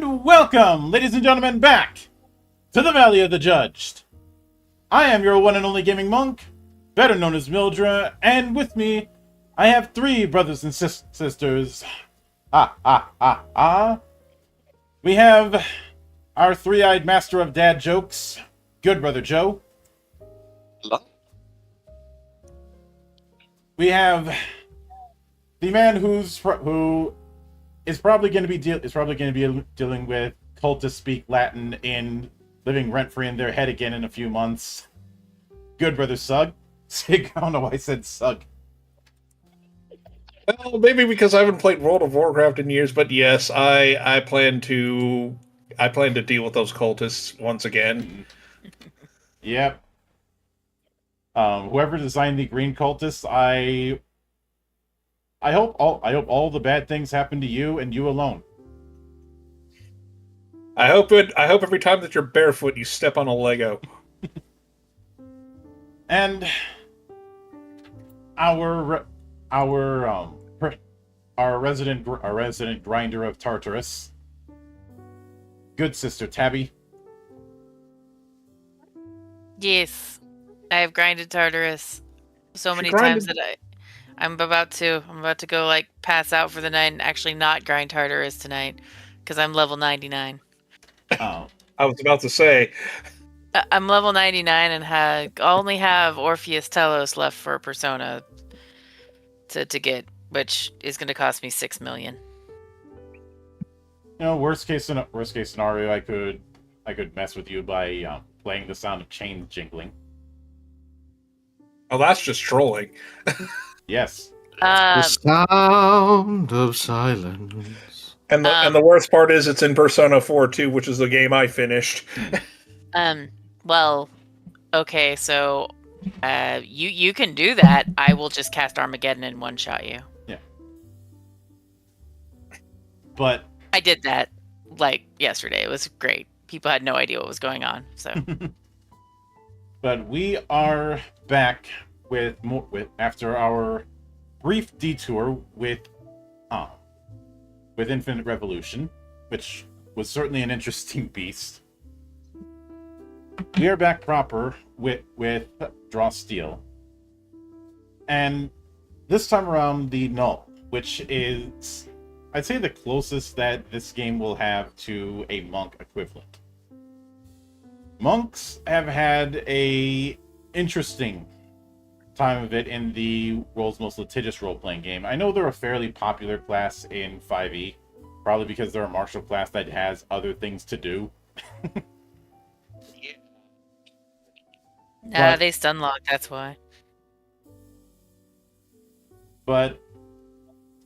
And welcome, ladies and gentlemen, back to the Valley of the Judged. I am your one and only gaming monk, better known as Mildra, and with me, I have three brothers and sisters. We have our three-eyed master of dad jokes, good brother Joe. Hello? We have the man who is probably going to be dealing with cultists speak Latin and living rent-free in their head again in a few months. Good brother Sug. I don't know why I said Sug. Well, maybe because I haven't played World of Warcraft in years, but yes, I plan to deal with those cultists once again. Yep. Whoever designed the green cultists, I hope all the bad things happen to you and you alone. I hope every time that you're barefoot, you step on a Lego. And our resident grinder of Tartarus, good sister Tabby. Yes, I have grinded Tartarus so many grinded- times that I'm about to go like pass out for the night and actually not grind Tartarus tonight because I'm level 99. Oh, I was about to say, I'm level 99 and only have Orpheus Telos left for Persona to get, which is going to cost me 6 million. worst case scenario, I could mess with you by playing the sound of chains jingling. oh, that's just trolling. Yes. The sound of silence. And the worst part is it's in Persona 4 too, which is the game I finished. Well, okay, so you can do that. I will just cast Armageddon and one shot you. Yeah. But I did that like yesterday. It was great. People had no idea what was going on. So But we are back with after our brief detour with Infinite Revolution, which was certainly an interesting beast. We are back proper with Draw Steel, and this time around the Null, which is, I'd say, the closest that this game will have to a monk equivalent. Monks have had a interesting time of it in the world's most litigious role-playing game. I know they're a fairly popular class in 5e, probably because they're a martial class that has other things to do. But- they stun lock. That's why. But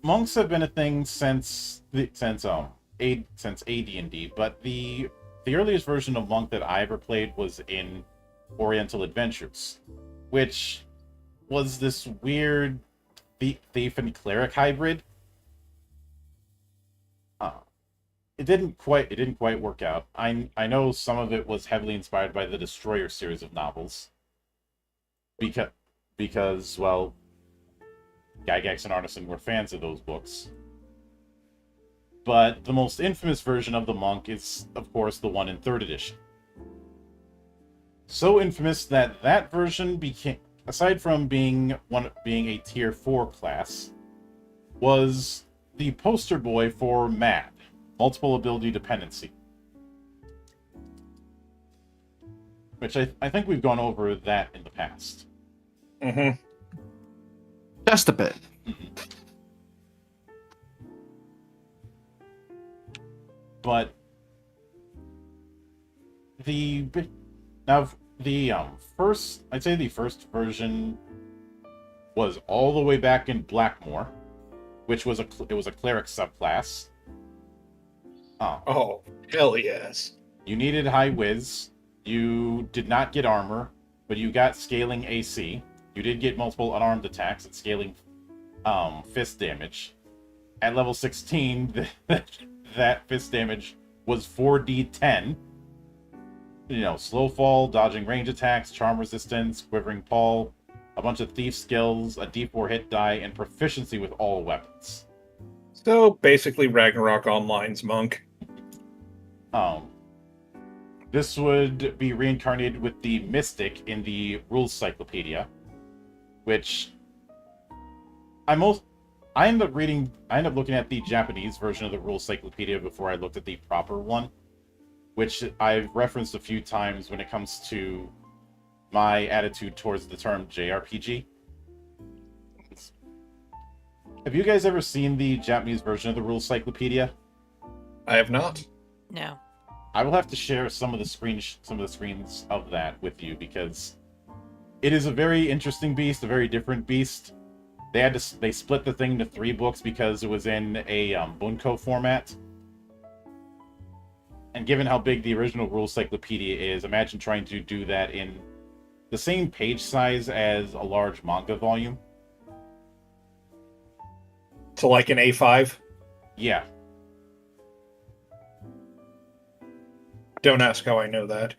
monks have been a thing since AD&D, but the earliest version of monk that I ever played was in Oriental Adventures, which was this weird thief and cleric hybrid. It didn't quite work out. I know some of it was heavily inspired by the Destroyer series of novels, because well, Gygax and Artisan were fans of those books. But the most infamous version of the monk is, of course, the one in 3rd edition. So infamous that version became, aside from being a tier 4 class, was the poster boy for MAD, multiple ability dependency. Which I think we've gone over that in the past. Mm-hmm. Just a bit. But the first version was all the way back in Blackmoor, which was a cleric subclass. Oh, hell yes. You needed high whiz. You did not get armor, but you got scaling AC. You did get multiple unarmed attacks and scaling fist damage. At level 16, that fist damage was 4d10. Slow fall, dodging range attacks, charm resistance, quivering paw, a bunch of thief skills, a d4 hit die, and proficiency with all weapons. So basically Ragnarok Online's monk. Um, this would be reincarnated with the Mystic in the Rules Cyclopedia, which I ended up looking at the Japanese version of the Rules Cyclopedia before I looked at the proper one, which I've referenced a few times when it comes to my attitude towards the term JRPG. Have you guys ever seen the Japanese version of the Rules Cyclopedia? I have not. No. I will have to share some of the screens of that with you because it is a very interesting beast, a very different beast. They split the thing into 3 books because it was in a Bunko format. And given how big the original Rules Cyclopedia is, imagine trying to do that in the same page size as a large manga volume. So like an A5? Yeah. Don't ask how I know that.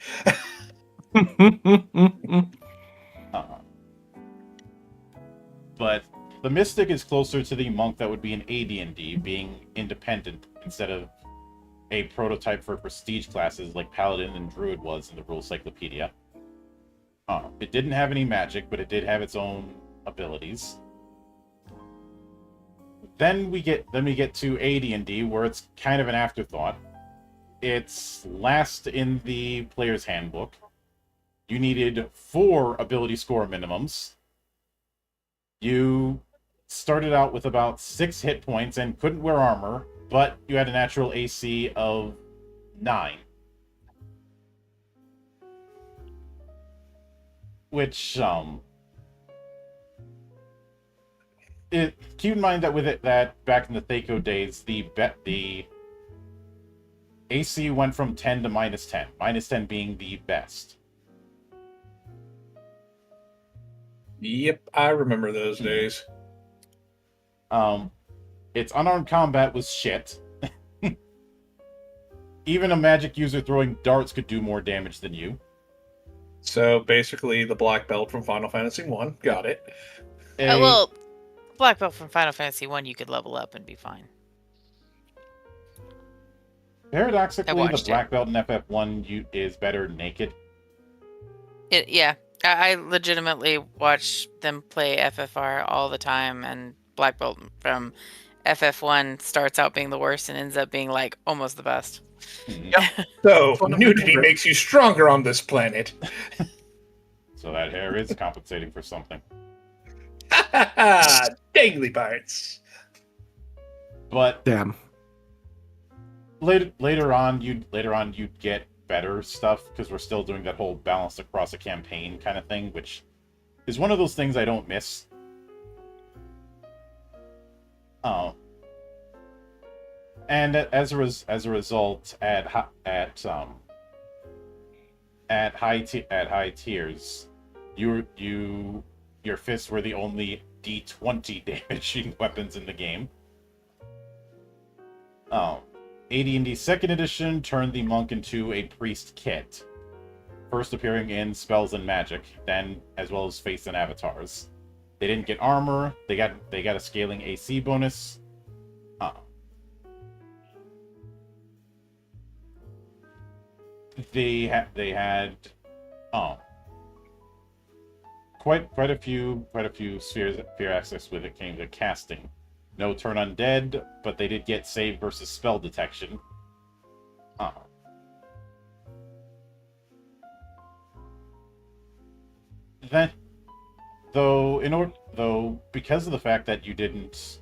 But the Mystic is closer to the Monk that would be in AD&D, being independent instead of a prototype for prestige classes like Paladin and Druid was in the Rules Cyclopedia. It didn't have any magic, but it did have its own abilities. Then we get to AD&D, where it's kind of an afterthought. It's last in the player's handbook. You needed 4 ability score minimums. You started out with about 6 hit points and couldn't wear armor, but you had a natural AC of 9. Which, keep in mind that with it, that back in the Thaco days, the AC went from 10 to -10. -10 being the best. Yep, I remember those days. Its unarmed combat was shit. Even a magic user throwing darts could do more damage than you. So basically the black belt from Final Fantasy 1. Got it. Well, Black Belt from Final Fantasy 1 you could level up and be fine. Paradoxically, the watched black belt in FF1 is better naked. Yeah. I legitimately watch them play FFR all the time, and Black Belt from FF1 starts out being the worst and ends up being like almost the best. So nudity makes you stronger on this planet. So that hair is compensating for something. Dangly parts. But Damn. later on you'd get better stuff because we're still doing that whole balance across a campaign kind of thing, which is one of those things I don't miss. And as a result, at high tiers, your fists were the only D20 damaging weapons in the game. AD&D 2nd Edition turned the monk into a priest kit, first appearing in Spells and Magic, then as well as Fates and Avatars. They didn't get armor. They got a scaling AC bonus. They had quite a few sphere access with it came to casting. No turn undead, but they did get save versus spell detection. Then, because of the fact that you didn't,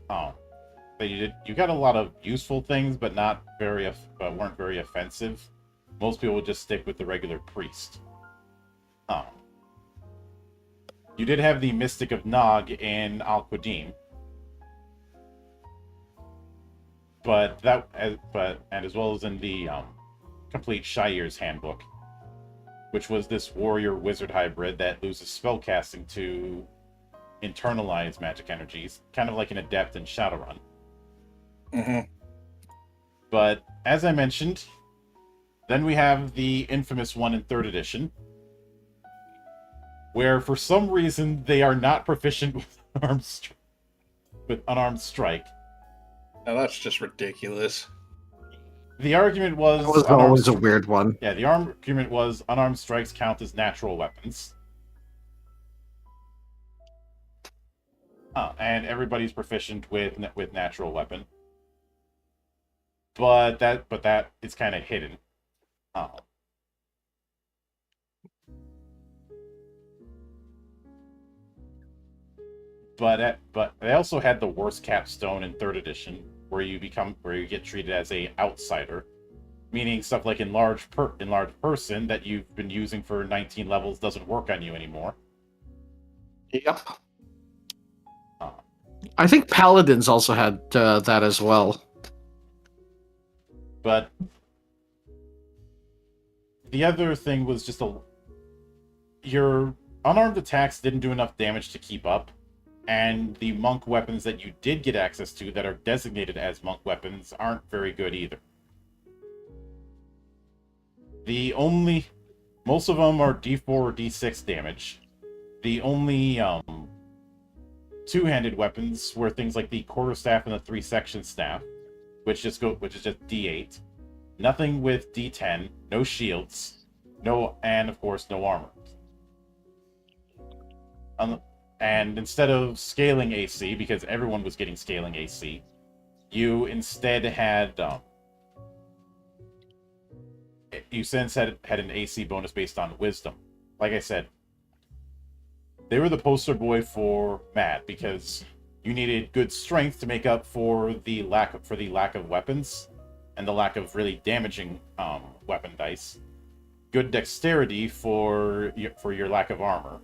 you got a lot of useful things, but weren't very offensive. Most people would just stick with the regular priest. You did have the Mystic of Nog in Al Qadim, as well as in the complete Shire's Handbook, which was this warrior wizard hybrid that loses spellcasting to internalize magic energies, kind of like an adept in Shadowrun. Mm-hmm. But as I mentioned, then we have the infamous one in 3rd edition, where for some reason they are not proficient with unarmed strike. Now that's just ridiculous. The argument was That was unarmed always a weird one. Yeah, the argument was unarmed strikes count as natural weapons. And everybody's proficient with natural weapon. But that is kind of hidden. Uh, but they also had the worst capstone in 3rd edition, where you get treated as a outsider, meaning stuff like enlarged person that you've been using for 19 levels doesn't work on you anymore. Yep. Uh, I think Paladins also had that as well. But the other thing was just your unarmed attacks didn't do enough damage to keep up, and the monk weapons that you did get access to that are designated as monk weapons aren't very good either. Most of them are D4 or D6 damage. The only two-handed weapons were things like the quarterstaff and the 3-section staff, which is just D8. Nothing with D10, no shields, and of course no armor. And instead of scaling AC, because everyone was getting scaling AC, you instead had had an AC bonus based on wisdom. Like I said, they were the poster boy for Matt, because you needed good strength to make up for the lack of weapons and the lack of really damaging weapon dice. Good dexterity for your lack of armor.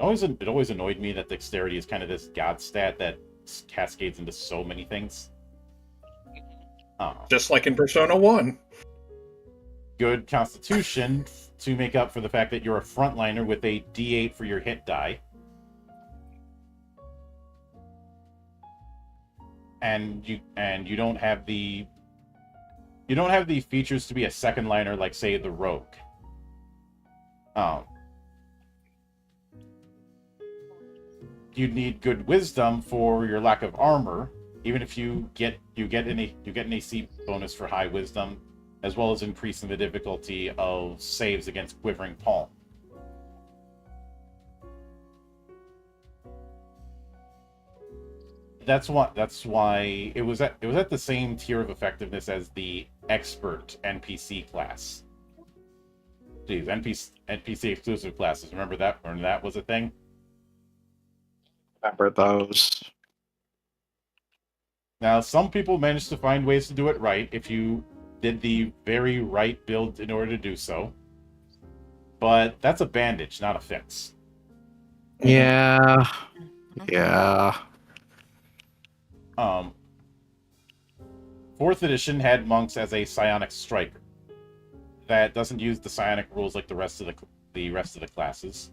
It always annoyed me that dexterity is kind of this god stat that cascades into so many things. Just like in Persona 1. Good constitution to make up for the fact that you're a frontliner with a D8 for your hit die. And you don't have the features to be a second liner like, say, the rogue. You'd need good wisdom for your lack of armor, even if you get an AC bonus for high wisdom, as well as increasing the difficulty of saves against Quivering Palm. That's why it was at the same tier of effectiveness as the expert NPC class. Geez, NPC exclusive classes. Remember that when that was a thing? Remember those. Now, some people managed to find ways to do it right if you did the very right build in order to do so. But that's a bandage, not a fix. Yeah. Yeah. 4th edition had monks as a psionic striker that doesn't use the psionic rules like the rest of the classes,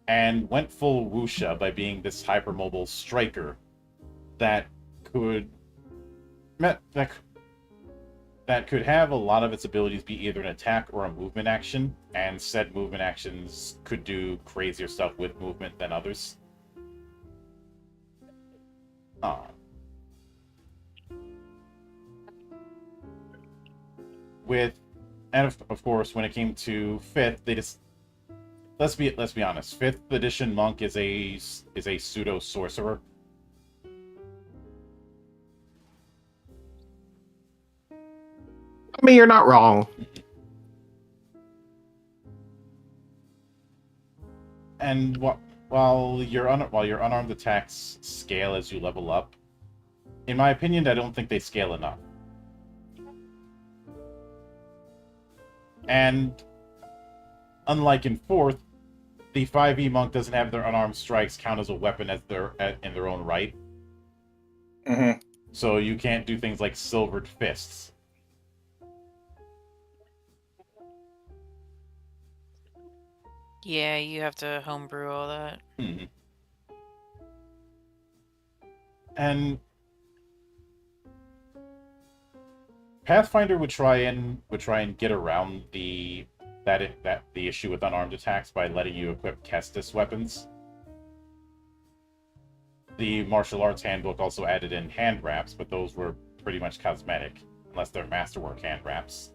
and went full wuxia by being this hypermobile striker that could have a lot of its abilities be either an attack or a movement action, and said movement actions could do crazier stuff with movement than others. Of course, when it came to 5th, they just let's be honest. 5th edition monk is a pseudo sorcerer. I mean, you're not wrong. And while your unarmed attacks scale as you level up, in my opinion, I don't think they scale enough. And unlike in 4th, the 5e monk doesn't have their unarmed strikes count as a weapon in their own right. Mm-hmm. So you can't do things like silvered fists. Yeah, you have to homebrew all that. Mm-hmm. And Pathfinder would try and get around the issue with unarmed attacks by letting you equip Kestis weapons. The martial arts handbook also added in hand wraps, but those were pretty much cosmetic, unless they're masterwork hand wraps.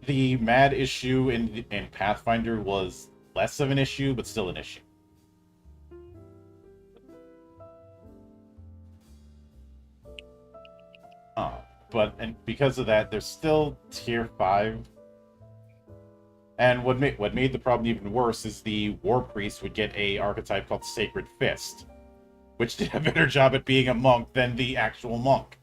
The mad issue in Pathfinder was less of an issue, but still an issue. And because of that, there's still tier 5. And what made the problem even worse is the War Priest would get a archetype called Sacred Fist, which did a better job at being a monk than the actual monk.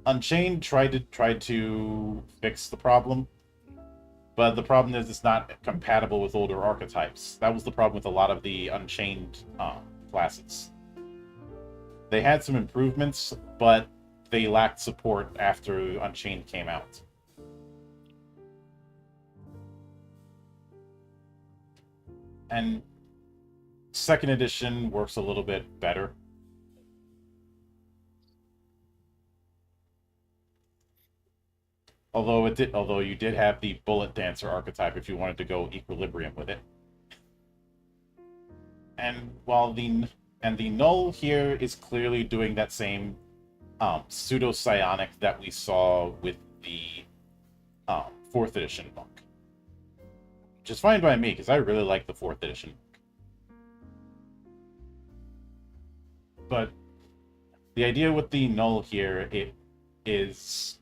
Unchained tried to fix the problem, but the problem is it's not compatible with older archetypes. That was the problem with a lot of the Unchained classes. They had some improvements, but they lacked support after Unchained came out. And second edition works a little bit better. Although you did have the Bullet Dancer archetype if you wanted to go Equilibrium with it. And the Null here is clearly doing that same pseudo-psionic that we saw with the 4th edition monk. Which is fine by me, because I really like the 4th edition monk. But the idea with the Null here is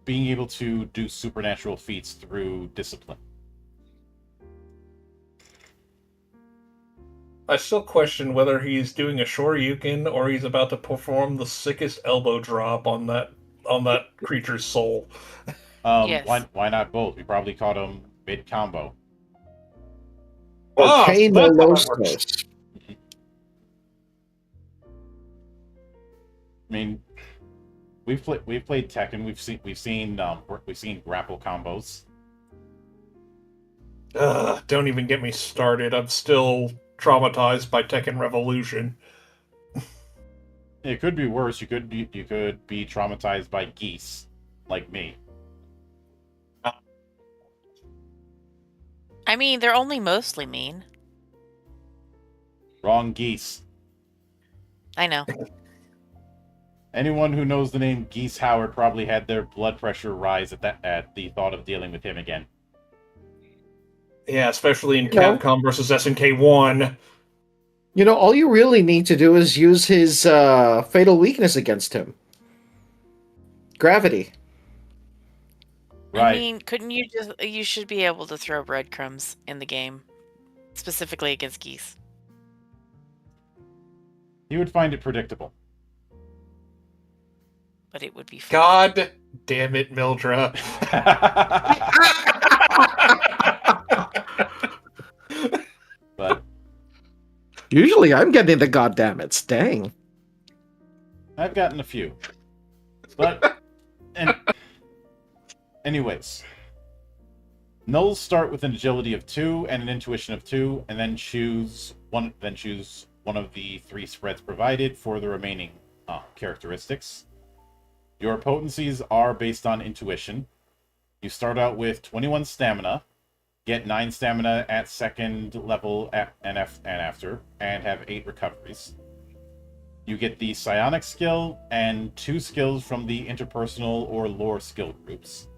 being able to do supernatural feats through discipline. I still question whether he's doing a Shoryuken or he's about to perform the sickest elbow drop on that creature's soul. Yes. Why not both? We probably caught him mid combo. Okay, so no that's how Los that works. Dos. I mean, we've played Tekken. We've seen grapple combos. Don't even get me started. I'm still traumatized by Tekken Revolution. It could be worse. You could be traumatized by geese, like me. I mean, they're only mostly mean. Wrong geese. I know. Anyone who knows the name Geese Howard probably had their blood pressure rise at the thought of dealing with him again. Yeah, especially in You know. Capcom versus SNK 1. You know, all you really need to do is use his fatal weakness against him. Gravity. Right. I mean, you should be able to throw breadcrumbs in the game, specifically against geese. He would find it predictable. But it would be fun. God damn it, Mildra. But Usually I'm getting the goddammits. Dang. I've gotten a few. But anyways, Nulls start with an agility of 2 and an intuition of 2, and then choose one of the 3 spreads provided for the remaining characteristics. Your potencies are based on intuition. You start out with 21 stamina, get 9 stamina at 2nd level and after, and have 8 recoveries. You get the psionic skill and 2 skills from the interpersonal or lore skill groups.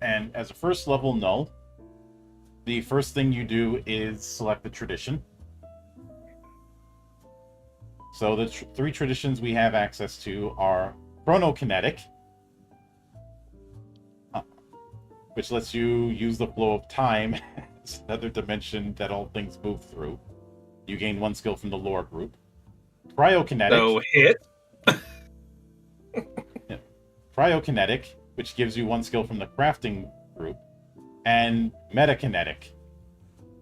And as a first level Null, the first thing you do is select the tradition. So the 3 traditions we have access to are Chronokinetic, which lets you use the flow of time as another dimension that all things move through. You gain 1 skill from the lore group. Cryokinetic. So hit. Cryokinetic, which gives you 1 skill from the crafting group. And Metakinetic.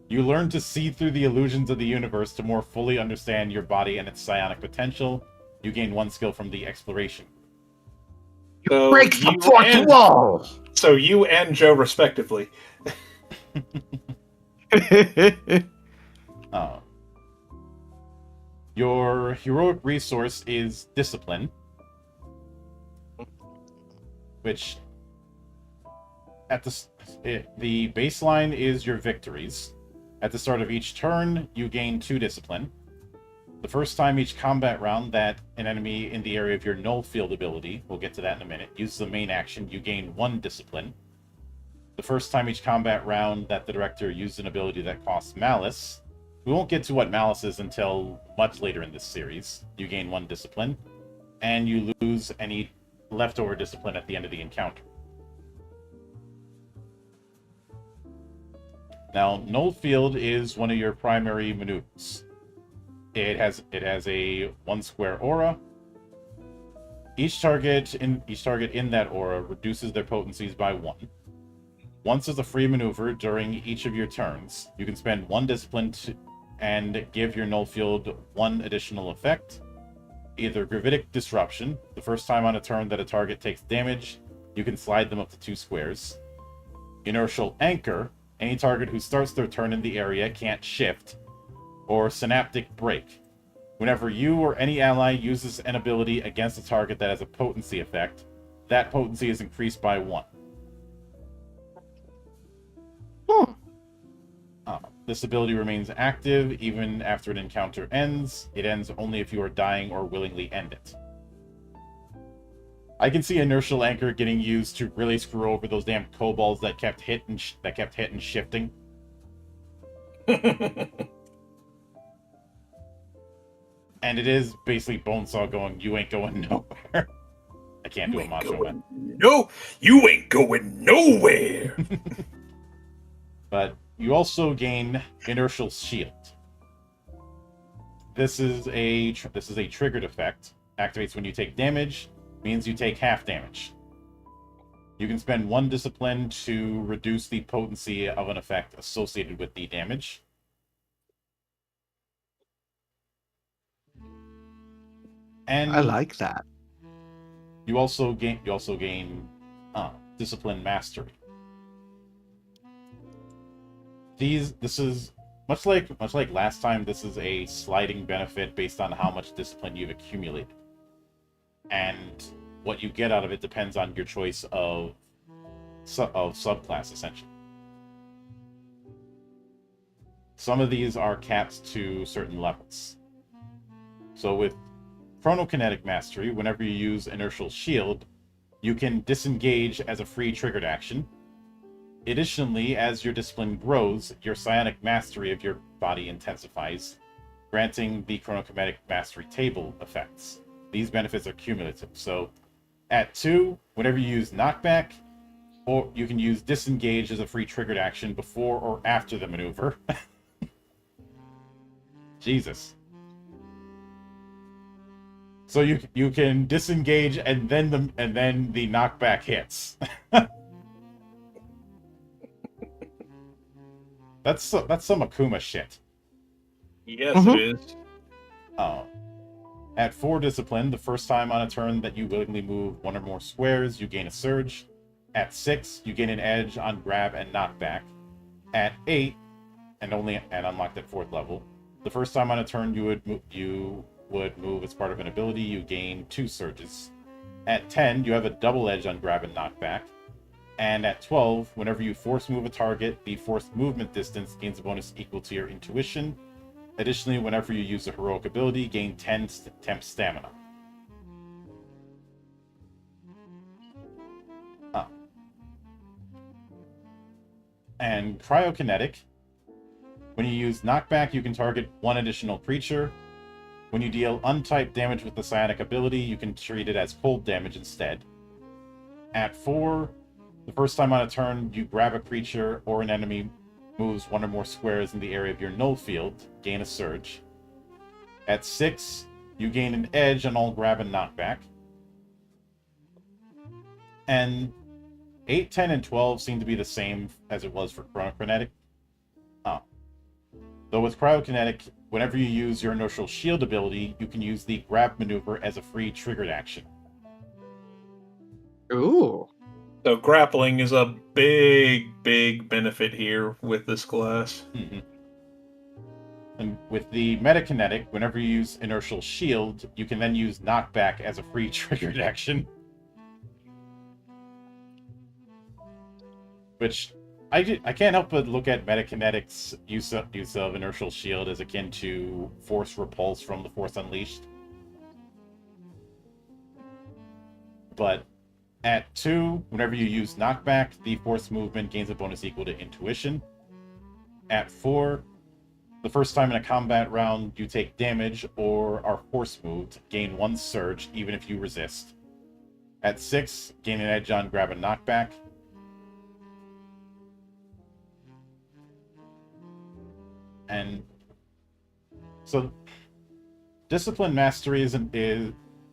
You learn to see through the illusions of the universe to more fully understand your body and its psionic potential. You gain 1 skill from the exploration. So Break the you fourth and- wall! So you and Joe, respectively. Your heroic resource is discipline, which at the baseline is your victories. At the start of each turn, you gain 2 discipline. The first time each combat round that an enemy in the area of your null field ability, we'll get to that in a minute, uses the main action, you gain 1 discipline. The first time each combat round that the director uses an ability that costs malice, we won't get to what malice is until much later in this series, you gain 1 discipline, and you lose any leftover discipline at the end of the encounter. Now, Null Field is one of your primary maneuvers. It has a 1 square aura. Each target in that aura reduces their potencies by 1. Once as a free maneuver during each of your turns, you can spend 1 discipline and give your Null Field 1 additional effect. Either Gravitic Disruption, the first time on a turn that a target takes damage, you can slide them up to 2 squares. Inertial Anchor, any target who starts their turn in the area can't shift. Or Synaptic Break. Whenever you or any ally uses an ability against a target that has a potency effect, that potency is increased by 1. This ability remains active even after an encounter ends. It ends only if you are dying or willingly end it. I can see Inertial Anchor getting used to really screw over those damn kobolds that kept hitting shifting. And it is basically Bonesaw going, "You ain't going nowhere." I can't do a Macho Man. No, you ain't going nowhere. But you also gain Inertial Shield. This is a triggered effect. Activates when you take damage. Means you take half damage. You can spend 1 discipline to reduce the potency of an effect associated with the damage. And I like that. You also gain Discipline Mastery. This is much like last time. This is a sliding benefit based on how much discipline you've accumulated, and what you get out of it depends on your choice of subclass, essentially. Some of these are capped to certain levels. So with Chronokinetic Mastery, whenever you use Inertial Shield, you can disengage as a free triggered action. Additionally, as your discipline grows, your psionic mastery of your body intensifies, granting the Chronokinetic Mastery table effects. These benefits are cumulative. So at 2, whenever you use Knockback, or you can use Disengage as a free triggered action before or after the maneuver. Jesus. So you can disengage and then the knockback hits. That's some Akuma shit. Yes, it is. At 4 discipline, the first time on a turn that you willingly move 1 or more squares, you gain a surge. At 6, you gain an edge on grab and knockback. At 8, and unlocked at 4th level, the first time on a turn you would move as part of an ability, you gain 2 surges. At 10, you have a double edge on grab and knockback. And at 12, whenever you force move a target, the forced movement distance gains a bonus equal to your intuition. Additionally, whenever you use a heroic ability, gain 10 temp stamina. And Cryokinetic. When you use knockback, you can target 1 additional creature. When you deal untyped damage with the psionic ability, you can treat it as cold damage instead. At 4, the first time on a turn, you grab a creature or an enemy moves 1 or more squares in the area of your null field, gain a surge. At 6, you gain an edge on all grab and knockback. And 8, 10, and 12 seem to be the same as it was for Chronokinetic. Though with Cryokinetic, whenever you use your Inertial Shield ability, you can use the grab maneuver as a free triggered action. Ooh. So grappling is a big benefit here with this class. Mm-hmm. And with the Metakinetic, whenever you use Inertial Shield, you can then use Knockback as a free triggered action. which I can't help but look at Metakinetic's use of Inertial Shield as akin to Force Repulse from the Force Unleashed. But at 2, whenever you use Knockback, the Force movement gains a bonus equal to Intuition. At 4, the first time in a combat round you take damage or are Force moved, gain 1 Surge, even if you resist. At 6, gain an edge on Grab and Knockback. And so, Discipline Mastery is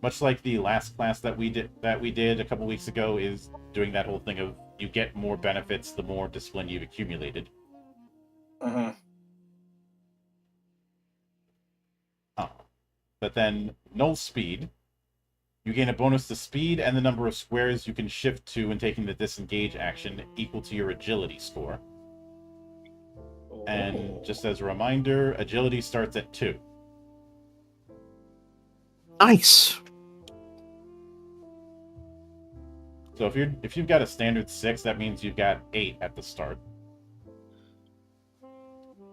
much like the last class that we did a couple weeks ago, is doing that whole thing of you get more benefits the more discipline you've accumulated. But then Null Speed, you gain a bonus to speed and the number of squares you can shift to when taking the disengage action equal to your agility score. And just as a reminder, agility starts at 2. Nice. So if you've got a standard 6, that means you've got 8 at the start.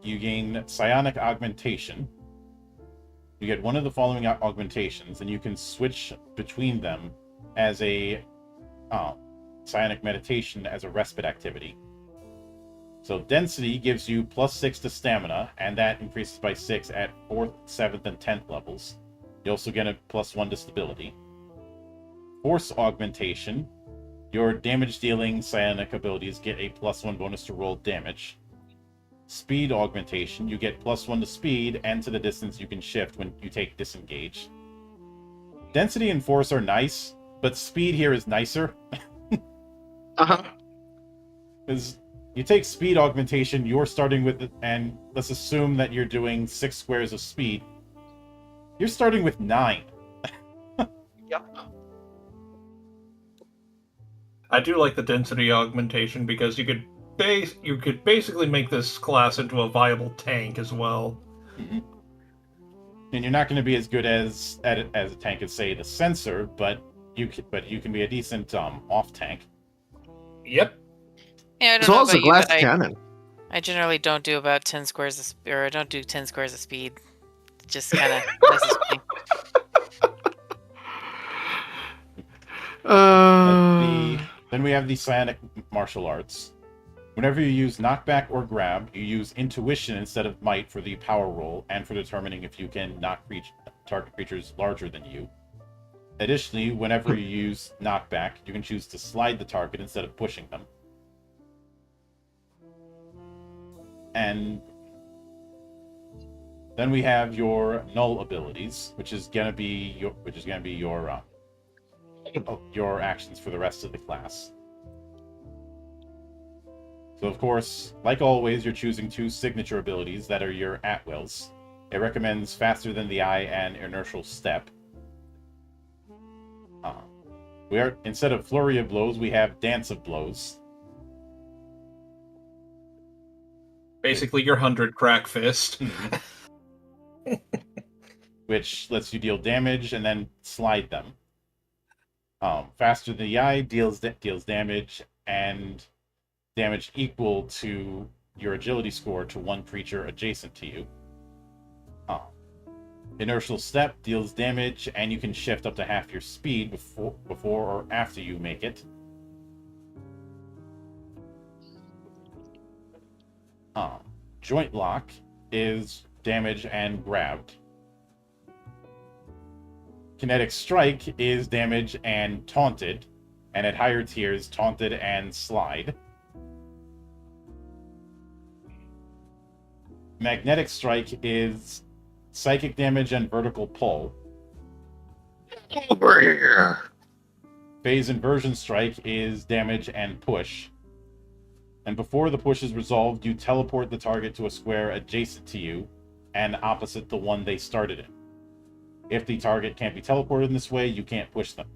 You gain Psionic Augmentation. You get one of the following augmentations, and you can switch between them as a Psionic Meditation as a respite activity. So Density gives you +6 to Stamina, and that increases by 6 at 4th, 7th, and 10th levels. You also get a +1 to Stability. Force Augmentation, your damage-dealing psionic abilities get a +1 bonus to roll damage. Speed Augmentation, you get +1 to speed and to the distance you can shift when you take disengage. Density and Force are nice, but speed here is nicer. Because you take Speed Augmentation, you're starting with, and let's assume that you're doing 6 squares of speed. You're starting with 9. Yep. I do like the density augmentation because you could basically make this class into a viable tank as well. Mm-hmm. And you're not going to be as good as a tank as, say, the Sensor, but you can be a decent off tank. Yep. Yeah, I don't As know well as about a you, glass but cannon. I generally don't do about 10 squares of or I don't do 10 squares of speed. It just kind of messes with me. Then we have the Psionic Martial Arts. Whenever you use Knockback or Grab, you use Intuition instead of Might for the power roll and for determining if you can knock target creatures larger than you. Additionally, whenever you use Knockback, you can choose to slide the target instead of pushing them. And then we have your Null abilities, which is gonna be your actions for the rest of the class. So of course, like always, you're choosing 2 signature abilities that are your at-wills. It recommends Faster Than the Eye and Inertial Step. Instead of Flurry of Blows, we have Dance of Blows. Basically your 100 crack fist. Which lets you deal damage and then slide them. Faster Than the Eye deals damage and damage equal to your agility score to 1 creature adjacent to you. Inertial Step deals damage, and you can shift up to half your speed before or after you make it. Joint Lock is damage and grabbed. Kinetic Strike is damage and taunted, and at higher tiers, taunted and slide. Magnetic Strike is psychic damage and vertical pull. Over here. Phase Inversion Strike is damage and push. And before the push is resolved, you teleport the target to a square adjacent to you and opposite the one they started in. If the target can't be teleported in this way, you can't push them.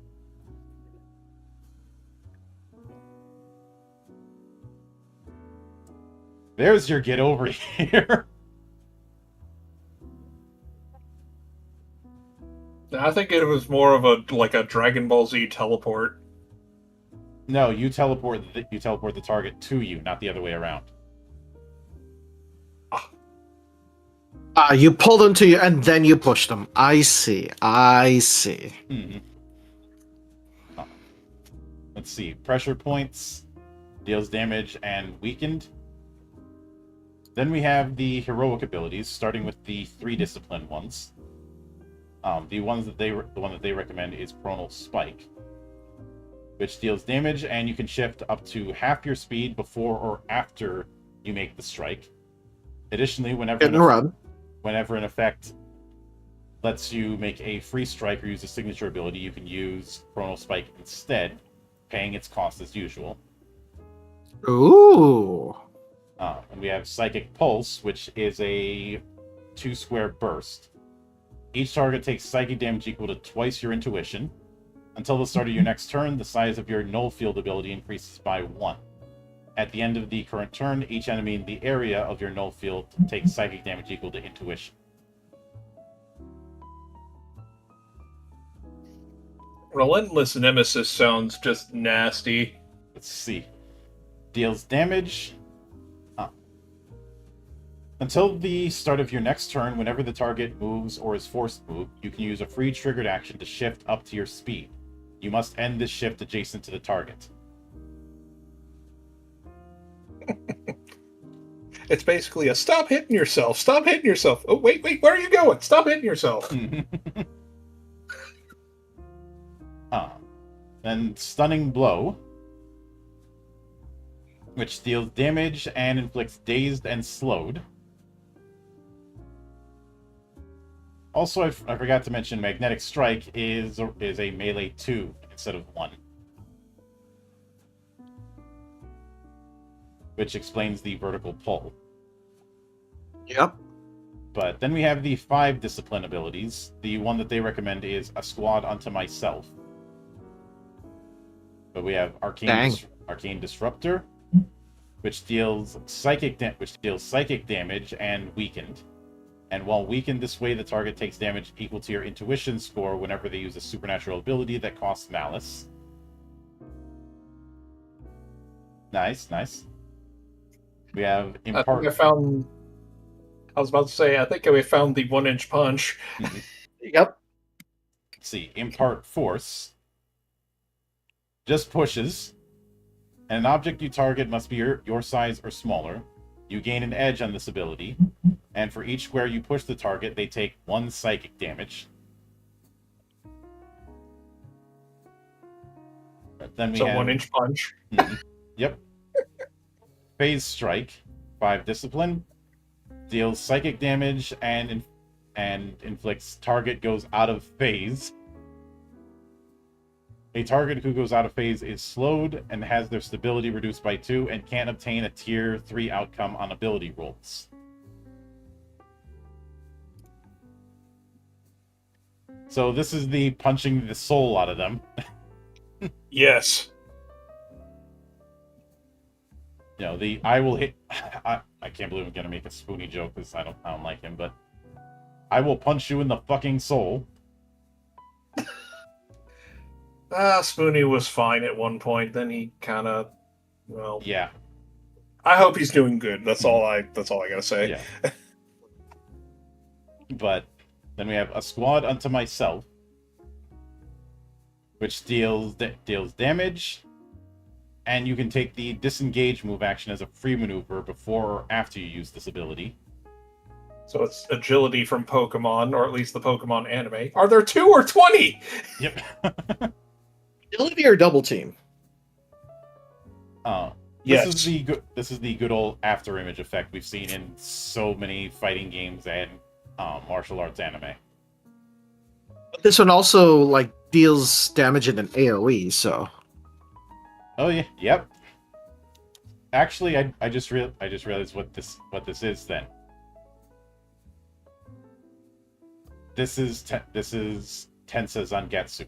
There's your get over here. I think it was more of a Dragon Ball Z teleport. No, you teleport the target to you, not the other way around. You pull them to you, and then you push them. I see. I see. Hmm. Let's see. Pressure points, deals damage, and weakened. Then we have the heroic abilities, starting with the 3 discipline ones. The one that they recommend is Chronal Spike, which deals damage, and you can shift up to half your speed before or after you make the strike. Additionally, Hit and run. whenever an effect lets you make a free strike or use a signature ability, you can use Chronal Spike instead, paying its cost as usual. Ooh. And we have Psychic Pulse, which is a 2-square burst. Each target takes psychic damage equal to twice your intuition. Until the start of your next turn, the size of your Null Field ability increases by 1. At the end of the current turn, each enemy in the area of your Null Field takes psychic damage equal to intuition. Relentless Nemesis sounds just nasty. Let's see. Deals damage. Until the start of your next turn, whenever the target moves or is forced to move, you can use a free triggered action to shift up to your speed. You must end this shift adjacent to the target. It's basically a stop hitting yourself. Stop hitting yourself. Oh, wait, where are you going? Stop hitting yourself. Then Stunning Blow, which deals damage and inflicts dazed and slowed. Also, I forgot to mention Magnetic Strike is a melee 2 instead of 1. Which explains the vertical pull. Yep. But then we have the 5 discipline abilities. The one that they recommend is A Squad Unto Myself. But we have Arcane Disruptor, which deals psychic damage and weakened. And while weakened this way, the target takes damage equal to your intuition score whenever they use a supernatural ability that costs malice. Nice. We have Impart. I was about to say, I think we found the 1-inch punch. Yep. Let's see. Impart Force. Just pushes. And an object you target must be your size or smaller. You gain an edge on this ability. And for each square you push the target, they take 1 psychic damage. Then we have 1-inch punch. Yep. Phase Strike, 5 discipline, deals psychic damage and inflicts target goes out of phase. A target who goes out of phase is slowed and has their stability reduced by 2 and can't obtain a tier 3 outcome on ability rolls. So this is the punching the soul out of them. Yes. You know, the I will hit. I can't believe I'm gonna make a Spoony joke because I don't like him, but I will punch you in the fucking soul. Spoony was fine at one point. Then he kind of, well, Yeah. I hope he's doing good. That's all I gotta say. Yeah. But then we have A Squad Unto Myself, which deals damage, and you can take the disengage move action as a free maneuver before or after you use this ability. So it's agility from Pokemon, or at least the Pokemon anime. Are there 2 or 20? Yep. Agility or double team? Yes. This is the good old after image effect we've seen in so many fighting games and martial arts anime. But this one also like deals damage in an AoE, so. Oh yeah, yep. Actually, I just realized what this is then. This is Tensa Zangetsu.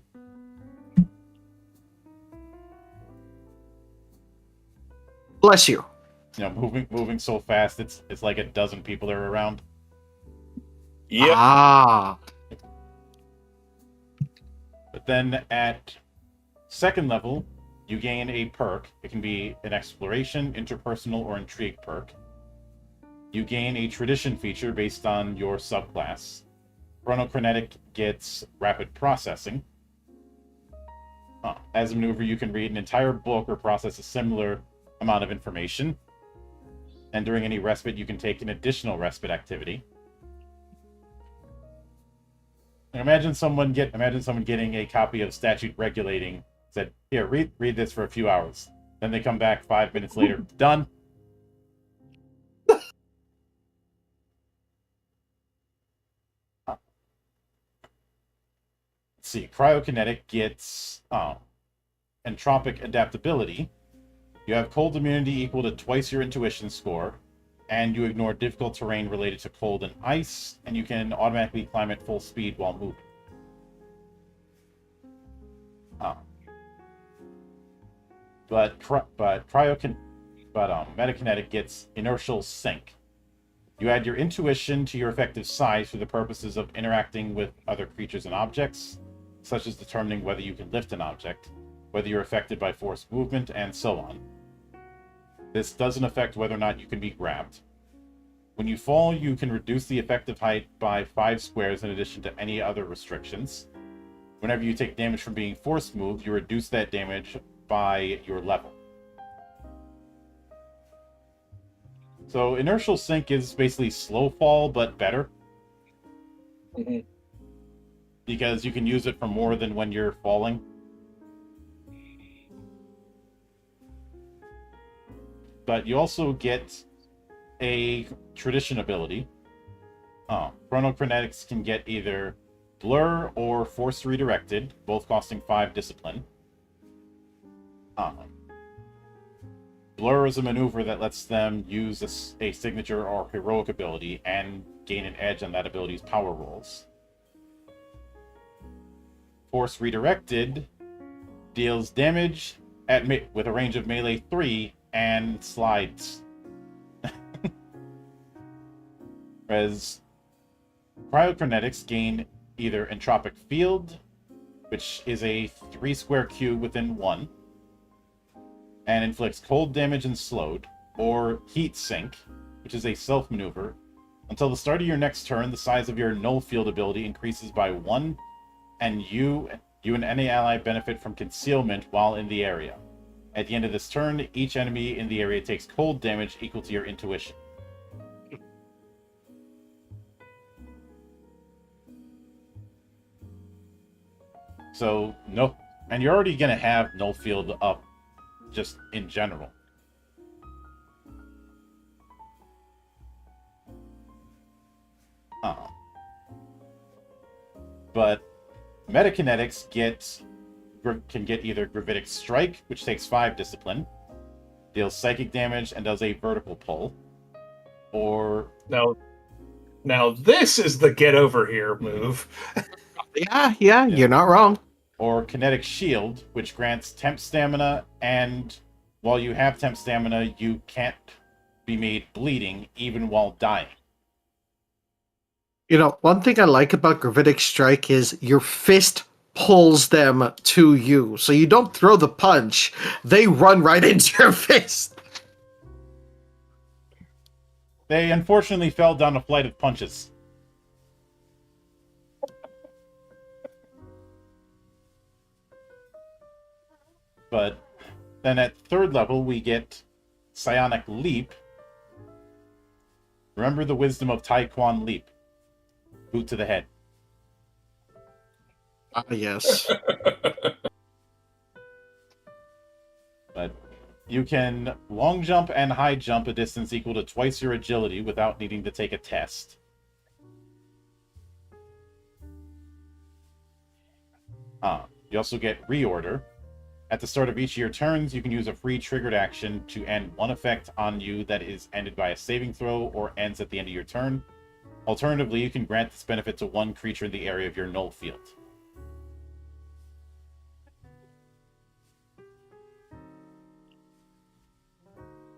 Bless you. You know, moving so fast, it's like a dozen people are around. Yep. Ah. But then at second level, you gain a perk. It can be an exploration, interpersonal, or intrigue perk. You gain a tradition feature based on your subclass. Chronokinetic gets rapid processing. As a maneuver, you can read an entire book or process a similar amount of information. And during any respite, you can take an additional respite activity. And imagine someone getting a copy of statute regulating. Said, "Here, read this for a few hours." Then they come back 5 minutes later, done. Let's see, cryokinetic gets entropic adaptability. You have cold immunity equal to twice your intuition score, and you ignore difficult terrain related to cold and ice, and you can automatically climb at full speed while moving. Metakinetic gets inertial sink. You add your intuition to your effective size for the purposes of interacting with other creatures and objects, such as determining whether you can lift an object, whether you're affected by forced movement, and so on. This doesn't affect whether or not you can be grabbed. When you fall, you can reduce the effective height by 5 squares in addition to any other restrictions. Whenever you take damage from being force moved, you reduce that damage by your level. So inertial sink is basically slow fall, but better. Mm-hmm. Because you can use it for more than when you're falling. But you also get a tradition ability. Chronokinetics can get either Blur or Force Redirected, both costing 5 discipline. Blur is a maneuver that lets them use a signature or heroic ability and gain an edge on that ability's power rolls. Force Redirected deals damage with a range of melee 3 and slides. Whereas cryokinetics gain either entropic field, which is a 3 square cube within 1, and inflicts cold damage and slowed, or heat sink, which is a self maneuver. Until the start of your next turn, the size of your null field ability increases by 1, and you and any ally benefit from concealment while in the area. At the end of this turn, each enemy in the area takes cold damage equal to your intuition. So, no, and you're already going to have null field up just in general. But metakinetics can get either Gravitic Strike, which takes 5 discipline, deals psychic damage, and does a vertical pull, or... Now this is the get over here move. Yeah, you're not wrong. Or Kinetic Shield, which grants temp stamina, and while you have temp stamina, you can't be made bleeding even while dying. You know, one thing I like about Gravitic Strike is your fist pulls them to you. So you don't throw the punch, they run right into your fist. They unfortunately fell down a flight of punches. But then at 3rd level, we get Psionic Leap. Remember the wisdom of Taekwon Leap. Boot to the head. Ah, yes. But you can long jump and high jump a distance equal to twice your agility without needing to take a test. You also get Reorder. At the start of each of your turns, you can use a free triggered action to end one effect on you that is ended by a saving throw or ends at the end of your turn. Alternatively, you can grant this benefit to one creature in the area of your null field.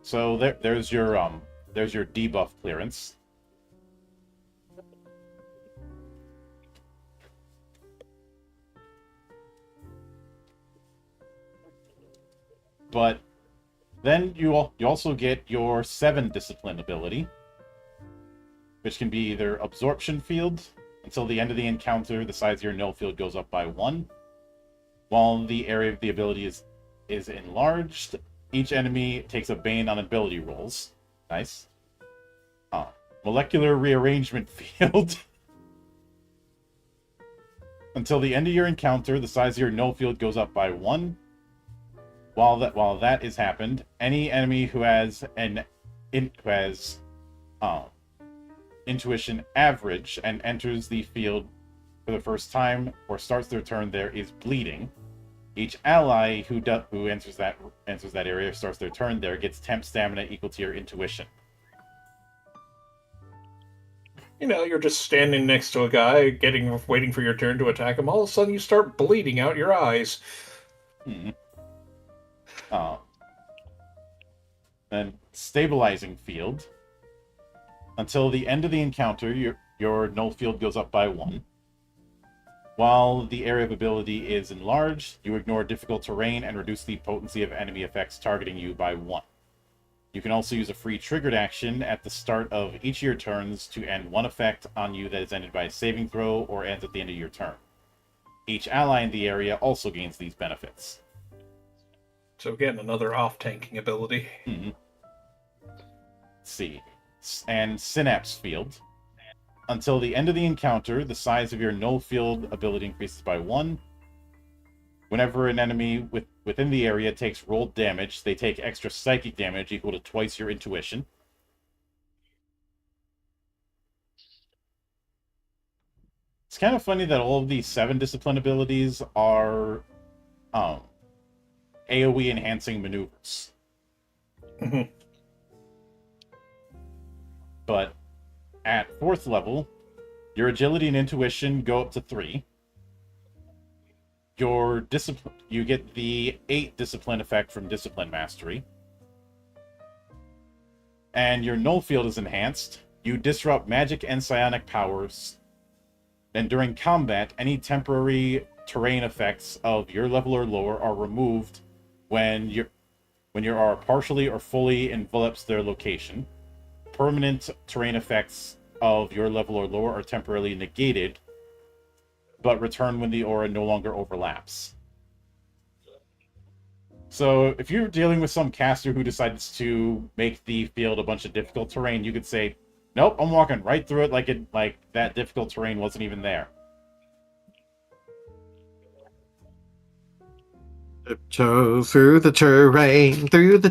So there's your debuff clearance. But then you also get your 7 discipline ability, which can be either absorption field. Until the end of the encounter, the size of your null field goes up by 1. While the area of the ability is enlarged, each enemy takes a bane on ability rolls. Nice. Molecular rearrangement field. Until the end of your encounter, the size of your null field goes up by 1. While that is happened, any enemy who has intuition average and enters the field for the first time or starts their turn there is bleeding. Each ally who enters that area or starts their turn there gets temp stamina equal to your intuition. You know, you're just standing next to a guy, waiting for your turn to attack him. All of a sudden, you start bleeding out your eyes. Then stabilizing field. Until the end of the encounter, your null field goes up by 1. While the area of ability is enlarged, you ignore difficult terrain and reduce the potency of enemy effects targeting you by 1. You can also use a free triggered action at the start of each of your turns to end one effect on you that is ended by a saving throw or ends at the end of your turn. Each ally in the area also gains these benefits. So again, another off-tanking ability. Let's see. And Synapse Field. Until the end of the encounter, the size of your null field ability increases by 1. Whenever an enemy within the area takes rolled damage, they take extra psychic damage equal to twice your intuition. It's kind of funny that all of these 7 discipline abilities are AoE enhancing maneuvers. But at 4th level, your agility and intuition go up to 3. You get the 8 discipline effect from Discipline Mastery. And your null field is enhanced. You disrupt magic and psionic powers. And during combat, any temporary terrain effects of your level or lower are removed when your aura partially or fully envelops their location. Permanent terrain effects of your level or lower are temporarily negated, but return when the aura no longer overlaps. So if you're dealing with some caster who decides to make the field a bunch of difficult terrain, you could say, nope, I'm walking right through it like that difficult terrain wasn't even there. Tiptoe through the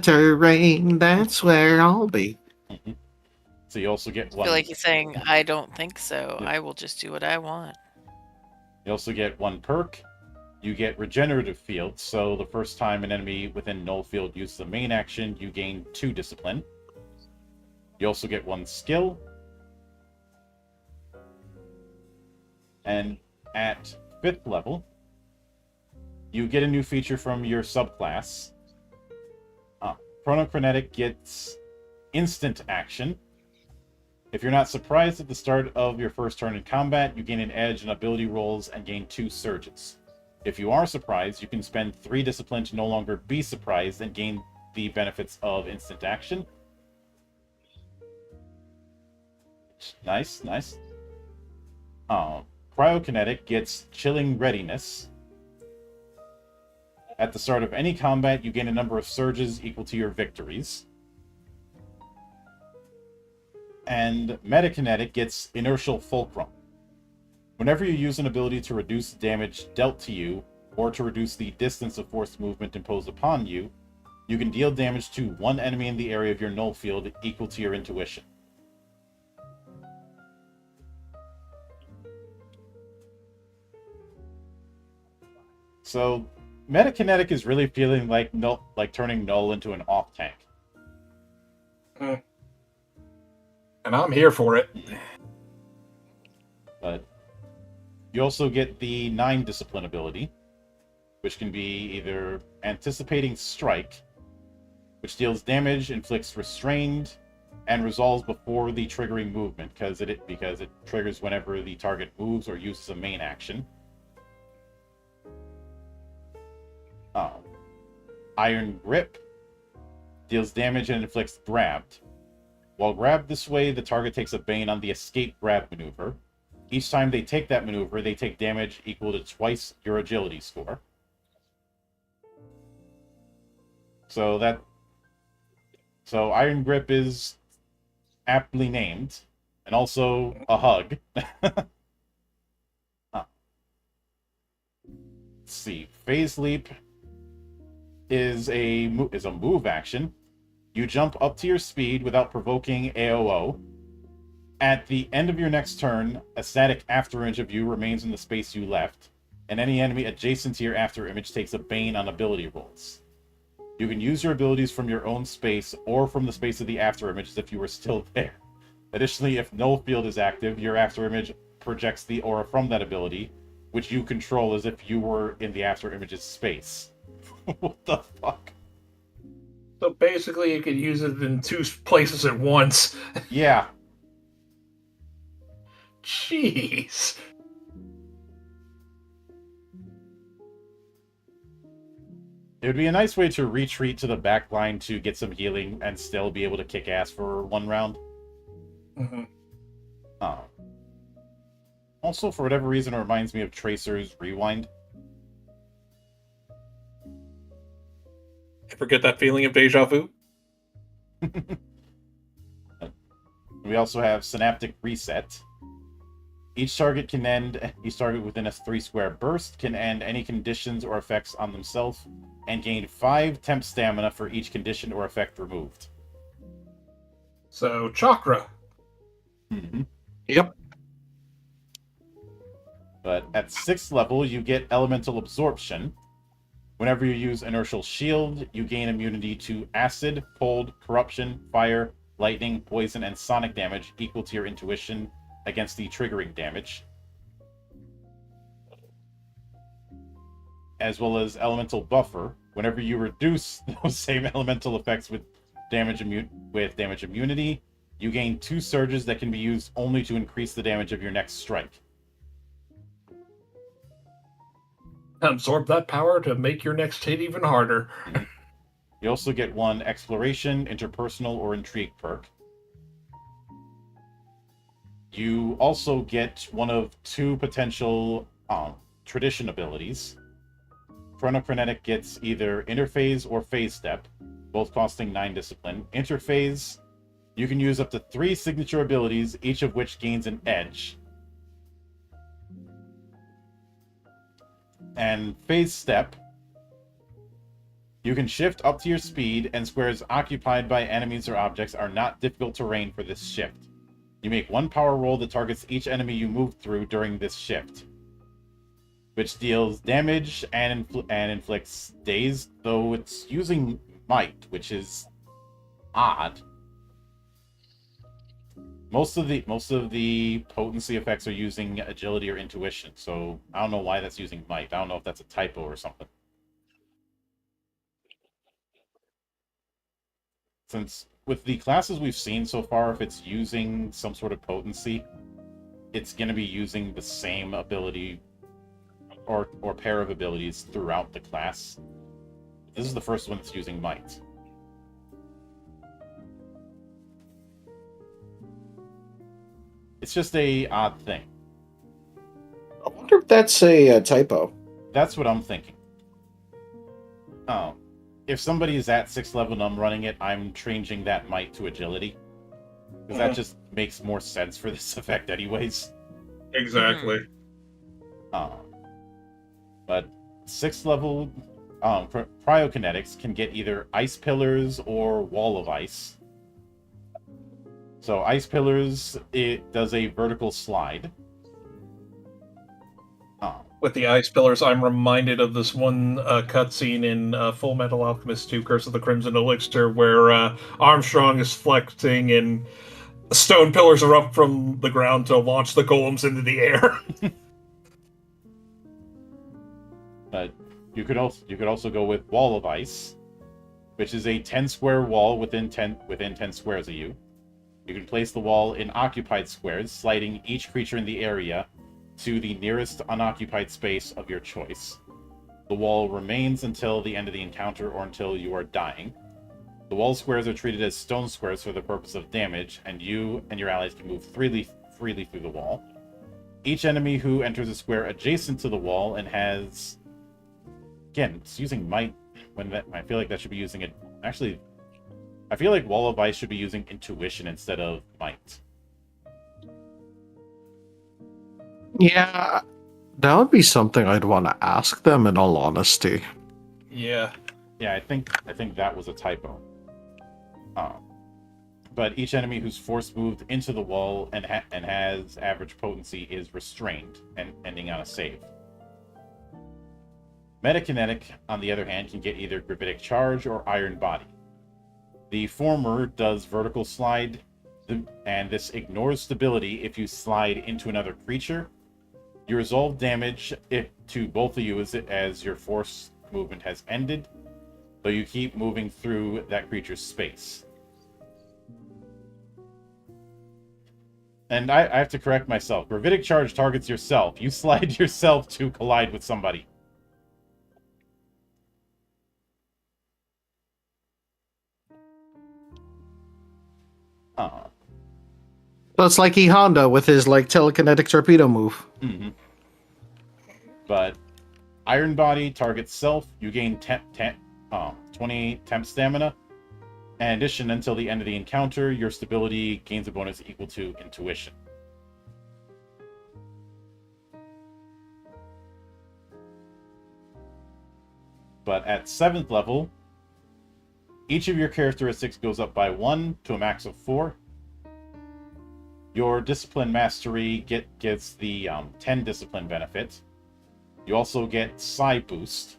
terrain, that's where I'll be. So you also get I one. feel like he's saying, I don't think so. Yeah. I will just do what I want. You also get 1 perk. You get Regenerative Field, so the first time an enemy within Null Field uses the main action, you gain 2 discipline. You also get 1 skill. And at 5th level, you get a new feature from your subclass. Chronokinetic gets instant action. If you're not surprised at the start of your first turn in combat, you gain an edge in ability rolls and gain 2 surges. If you are surprised, you can spend 3 discipline to no longer be surprised and gain the benefits of instant action. Nice. Cryokinetic gets chilling readiness. At the start of any combat, you gain a number of surges equal to your victories. And Metakinetic gets Inertial Fulcrum. Whenever you use an ability to reduce damage dealt to you, or to reduce the distance of forced movement imposed upon you, you can deal damage to 1 enemy in the area of your null field equal to your intuition. So, Metakinetic is really feeling like turning Null into an off tank. And I'm here for it. But you also get the 9 discipline ability, which can be either Anticipating Strike, which deals damage, inflicts restrained, and resolves before the triggering movement, because it triggers whenever the target moves or uses a main action. Iron Grip deals damage and inflicts grabbed. While grabbed this way, the target takes a bane on the escape grab maneuver. Each time they take that maneuver, they take damage equal to twice your agility score. So Iron Grip is aptly named, and also a hug. Let's see. Phase Leap is a move action. You jump up to your speed without provoking AOO. At the end of your next turn, a static afterimage of you remains in the space you left, and any enemy adjacent to your afterimage takes a bane on ability rolls. You can use your abilities from your own space or from the space of the afterimage as if you were still there. Additionally, if Null Field is active, your afterimage projects the aura from that ability, which you control as if you were in the afterimage's space. What the fuck? So basically, you could use it in 2 places at once. Yeah. Jeez. It would be a nice way to retreat to the back line to get some healing and still be able to kick ass for 1 round. Mm-hmm. Also, for whatever reason, it reminds me of Tracer's Rewind. Ever get that feeling of deja vu? We also have Synaptic Reset. Each target within a 3-square burst can end any conditions or effects on themselves and gain 5 temp stamina for each condition or effect removed. So, chakra. Mm-hmm. Yep. But at 6th level, you get Elemental Absorption. Whenever you use Inertial Shield, you gain immunity to acid, cold, corruption, fire, lightning, poison, and sonic damage equal to your intuition against the triggering damage. As well as Elemental Buffer. Whenever you reduce those same elemental effects with damage immunity, you gain 2 surges that can be used only to increase the damage of your next strike. Absorb that power to make your next hit even harder. You also get 1 Exploration, Interpersonal, or Intrigue perk. You also get one of 2 potential Tradition abilities. Chronokinetic gets either Interphase or Phase Step, both costing 9 discipline. Interphase, you can use up to 3 signature abilities, each of which gains an edge. And Phase Step, you can shift up to your speed, and squares occupied by enemies or objects are not difficult terrain for this shift. You make 1 power roll that targets each enemy you move through during this shift, which deals damage and inflicts daze, though it's using might, which is odd. Most of the potency effects are using agility or intuition, so I don't know why that's using might. I don't know if that's a typo or something. Since with the classes we've seen so far, if it's using some sort of potency, it's going to be using the same ability or pair of abilities throughout the class. This is the first one that's using might. It's just a odd thing. I wonder if that's a typo. That's what I'm thinking. If somebody is at 6th level and I'm running it, I'm changing that might to agility. Because that just makes more sense for this effect anyways. Exactly. But 6th level cryokinetics can get either ice pillars or wall of ice. So ice pillars, it does a vertical slide. With the ice pillars, I'm reminded of this one cutscene in Full Metal Alchemist 2: Curse of the Crimson Elixir, where Armstrong is flexing and stone pillars are up from the ground to launch the golems into the air. But you could also go with wall of ice, which is a 10 square wall within 10 squares of you. You can place the wall in occupied squares, sliding each creature in the area to the nearest unoccupied space of your choice. The wall remains until the end of the encounter or until you are dying. The wall squares are treated as stone squares for the purpose of damage, and you and your allies can move freely through the wall. Each enemy who enters a square adjacent to the wall and has... Again, it's using might when that... I feel like that should be using it... Actually, I feel like Wall of Ice should be using intuition instead of might. Yeah, that would be something I'd want to ask them, in all honesty. Yeah. Yeah, I think that was a typo. But each enemy who's force moved into the wall and has average potency is restrained and ending on a save. Metakinetic, on the other hand, can get either Gravitic Charge or Iron Body. The former does vertical slide, and this ignores stability if you slide into another creature. You resolve damage to both of you as your force movement has ended, but you keep moving through that creature's space. And I have to correct myself. Gravitic Charge targets yourself. You slide yourself to collide with somebody. So it's like E Honda with his like telekinetic torpedo move. Mm-hmm. But Iron Body targets self. You gain 20 temp stamina. In addition, until the end of the encounter, your stability gains a bonus equal to intuition. But at 7th level, each of your characteristics goes up by 1 to a max of 4. Your Discipline Mastery gets the 10 Discipline benefit. You also get Psi Boost.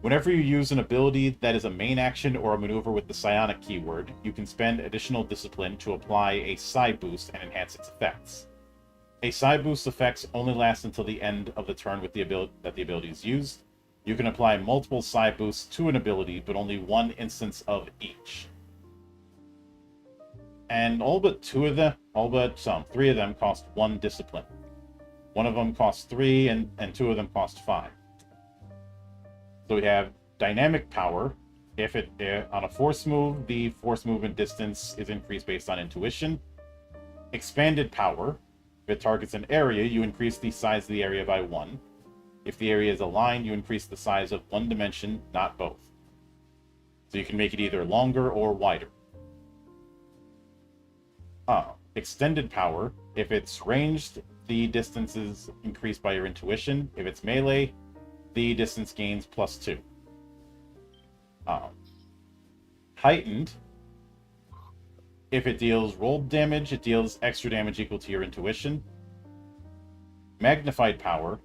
Whenever you use an ability that is a main action or a maneuver with the Psionic keyword, you can spend additional Discipline to apply a Psi Boost and enhance its effects. A Psi Boost effects only last until the end of the turn with the ability is used. You can apply multiple Psi Boosts to an ability, but only one instance of each. And all but 3 of them cost 1 Discipline. One of them costs 3, and 2 of them cost 5. So we have Dynamic Power. If on a force move, the force movement distance is increased based on intuition. Expanded Power. If it targets an area, you increase the size of the area by 1. If the area is aligned, you increase the size of one dimension, not both. So you can make it either longer or wider. Extended Power. If it's ranged, the distance is increased by your intuition. If it's melee, the distance gains +2. Heightened. If it deals rolled damage, it deals extra damage equal to your intuition. Magnified Power.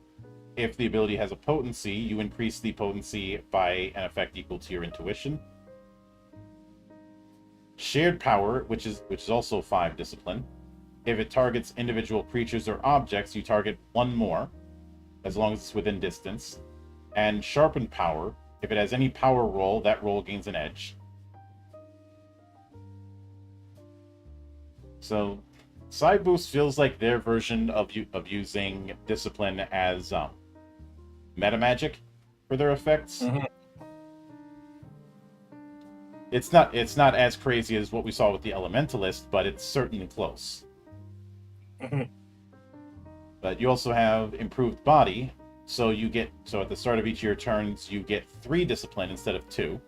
If the ability has a potency, you increase the potency by an effect equal to your intuition. Shared Power, which is also 5 Discipline. If it targets individual creatures or objects, you target 1 more, as long as it's within distance. And Sharpened Power. If it has any power roll, that roll gains an edge. So, Psi Boost feels like their version of using Discipline as meta magic for their effects. Mm-hmm. It's not as crazy as what we saw with the Elementalist, but it's certainly close. Mm-hmm. But you also have Improved Body, so at the start of each of your turns, you get 3 Discipline instead of 2.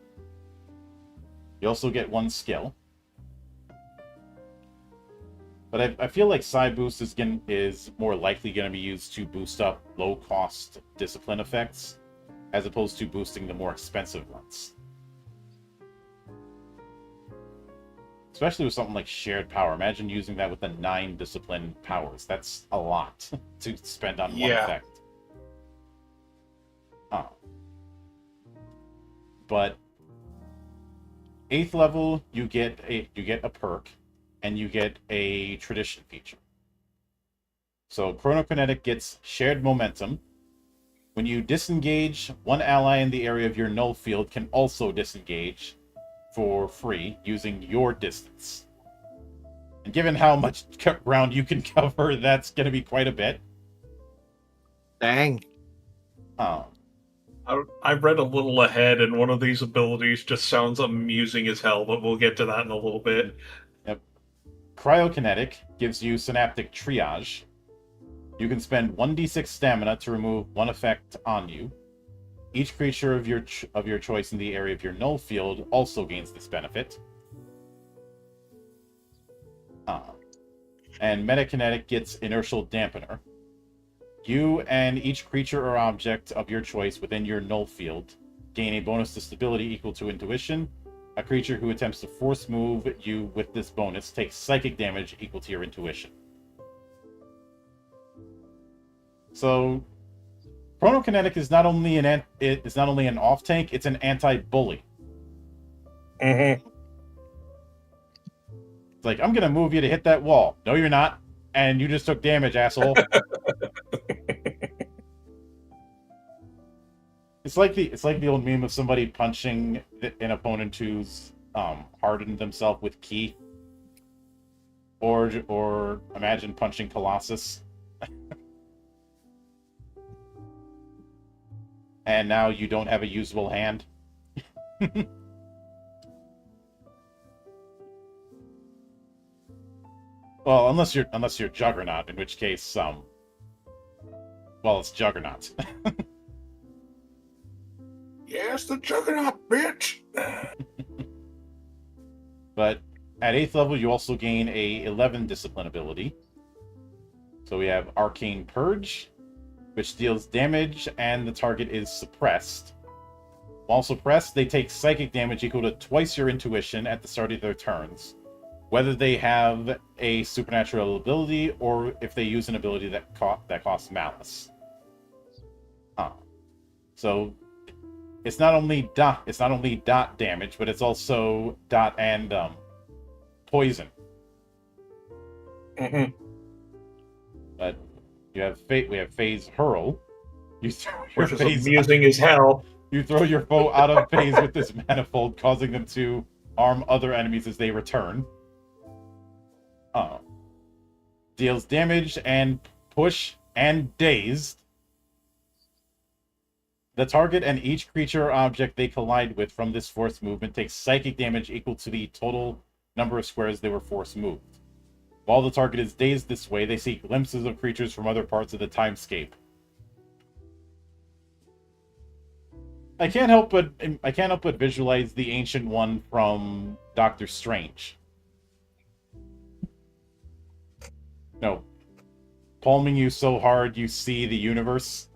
You also get 1 skill. But I feel like Psi Boost is more likely going to be used to boost up low-cost Discipline effects, as opposed to boosting the more expensive ones. Especially with something like Shared Power. Imagine using that with the 9 Discipline powers. That's a lot to spend on one effect. But 8th level, you get a perk, and you get a tradition feature. So Chronokinetic gets Shared Momentum. When you disengage, one ally in the area of your null field can also disengage for free using your distance. And given how much ground you can cover, that's going to be quite a bit. Dang. I've read a little ahead, and one of these abilities just sounds amusing as hell, but we'll get to that in a little bit. Yep. Cryokinetic gives you Synaptic Triage. You can spend 1d6 stamina to remove one effect on you. Each creature of your choice in the area of your null field also gains this benefit. And Metakinetic gets Inertial Dampener. You and each creature or object of your choice within your null field gain a bonus to stability equal to intuition. A creature who attempts to force move you with this bonus takes psychic damage equal to your intuition. So, Chronokinetic is not only an off tank, it's an anti-bully. Mm-hmm. It's like, I'm gonna move you to hit that wall. No, you're not, and you just took damage, asshole. It's like the old meme of somebody punching an opponent who's hardened themselves with ki, or imagine punching Colossus, and now you don't have a usable hand. Well, unless you're Juggernaut, in which case, well, it's Juggernaut. Yes, the Juggernaut, bitch! But at 8th level, you also gain a 11 discipline ability. So we have Arcane Purge, which deals damage and the target is suppressed. While suppressed, they take psychic damage equal to twice your intuition at the start of their turns, whether they have a supernatural ability or if they use an ability that costs malice. So it's not only dot damage, but it's also dot and poison. Mm-hmm. But we have Phase Hurl. You throw your Which is phase amusing as hell. You throw your foe out of phase with this manifold, causing them to arm other enemies as they return. Deals damage and push and dazed. The target and each creature or object they collide with from this force movement takes psychic damage equal to the total number of squares they were force moved. While the target is dazed this way, they see glimpses of creatures from other parts of the timescape. I can't help but visualize the Ancient One from Doctor Strange. No. Palming you so hard you see the universe.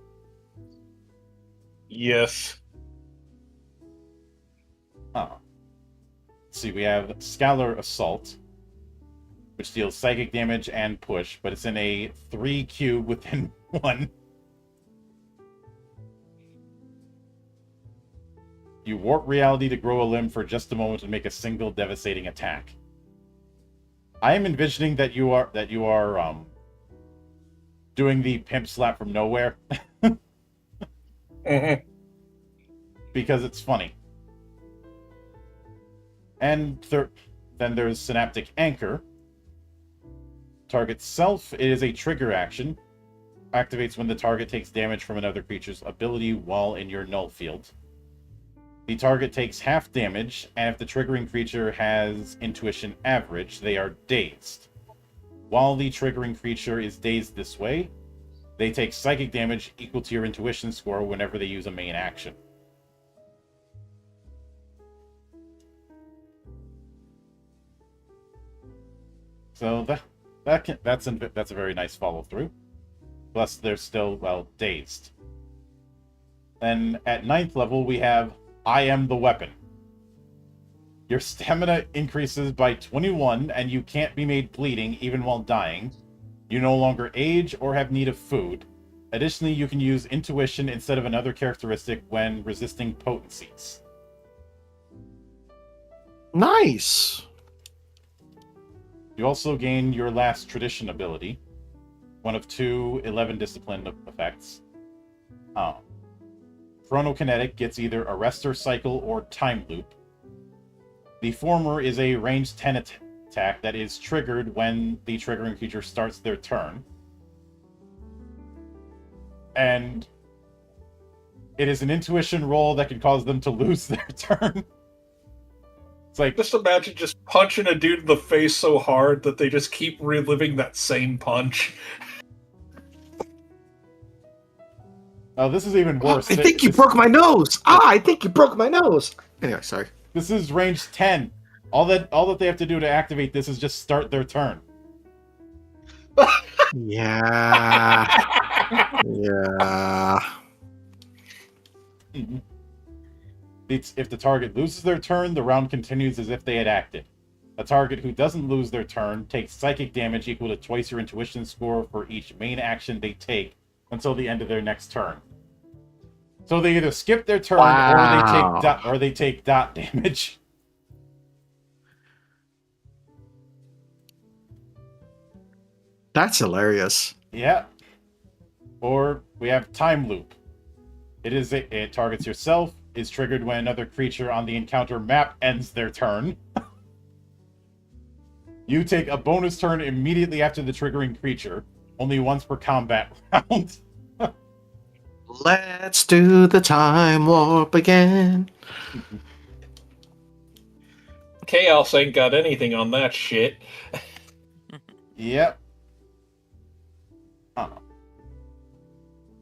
Yes. Let's see, we have Scalar Assault, which deals psychic damage and push, but it's in a 3 cube within 1. You warp reality to grow a limb for just a moment and make a single devastating attack. I am envisioning that you are doing the pimp slap from nowhere. Mm-hmm. Because it's funny. And then there's Synaptic Anchor. Target self, it is a trigger action. Activates when the target takes damage from another creature's ability while in your null field. The target takes half damage, and if the triggering creature has intuition average, they are dazed. While the triggering creature is dazed this way, they take psychic damage equal to your intuition score whenever they use a main action. So that's a very nice follow through. Plus, they're still, well, dazed. Then at 9th level, we have I Am the Weapon. Your stamina increases by 21, and you can't be made bleeding even while dying. You no longer age or have need of food. Additionally, you can use intuition instead of another characteristic when resisting potencies. Nice. You also gain your last tradition ability, one of 2 11 discipline effects. Chronokinetic gets either Arrestor Cycle or Time Loop. The former is a range 10 attack that is triggered when the triggering creature starts their turn. And It is an intuition roll that can cause them to lose their turn. It's like, Just imagine just punching a dude in the face so hard that they just keep reliving that same punch. oh, this is even worse. I think you broke my nose. I think you broke my nose. Anyway, sorry. This is range 10. All that they have to do to activate this is just start their turn. Yeah. Yeah. Mhm. If the target loses their turn, the round continues as if they had acted. A target who doesn't lose their turn takes psychic damage equal to twice your intuition score for each main action they take until the end of their next turn. So they either skip their turn Wow. or they take dot damage. That's hilarious. Yeah. Or we have time loop. It targets yourself, is triggered when another creature on the encounter map ends their turn. You take a bonus turn immediately after the triggering creature, only once per combat round. Let's do the time warp again. Chaos ain't got anything on that shit. Yep.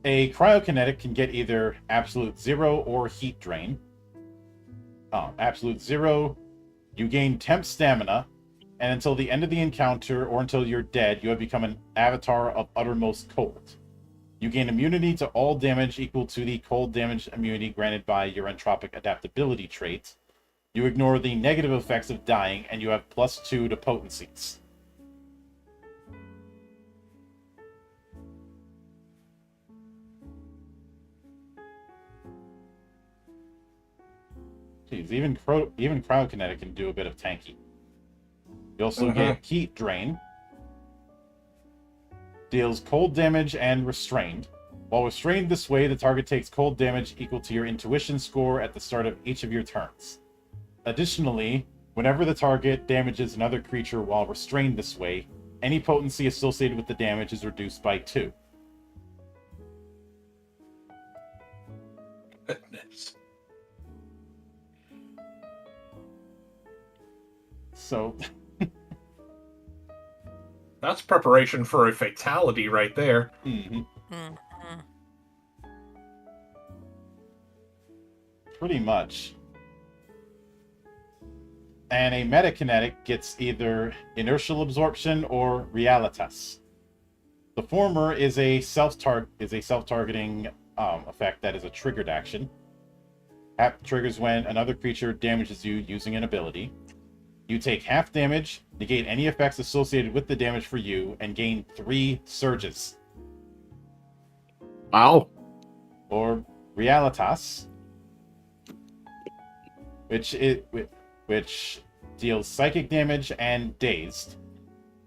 A cryokinetic can get either absolute 0 or heat drain. Absolute 0, you gain temp stamina, and until the end of the encounter or until you're dead, you have become an avatar of uttermost cold. You gain immunity to all damage equal to the cold damage immunity granted by your entropic adaptability trait. You ignore the negative effects of dying, and you have +2 to potencies. Jeez, even cryokinetic can do a bit of tanky. You also get heat drain. Deals cold damage and restrained. While restrained this way, the target takes cold damage equal to your intuition score at the start of each of your turns. Additionally, whenever the target damages another creature while restrained this way, any potency associated with the damage is reduced by 2. Goodness. So, That's preparation for a fatality right there. mhm, Mhm. pretty much. And a metakinetic gets either inertial absorption or realitas. The former is a self-targeting effect that is a triggered action. Triggers when another creature damages you using an ability. You take half damage, negate any effects associated with the damage for you, and gain 3 surges. Wow. Or realitas, which deals psychic damage and dazed.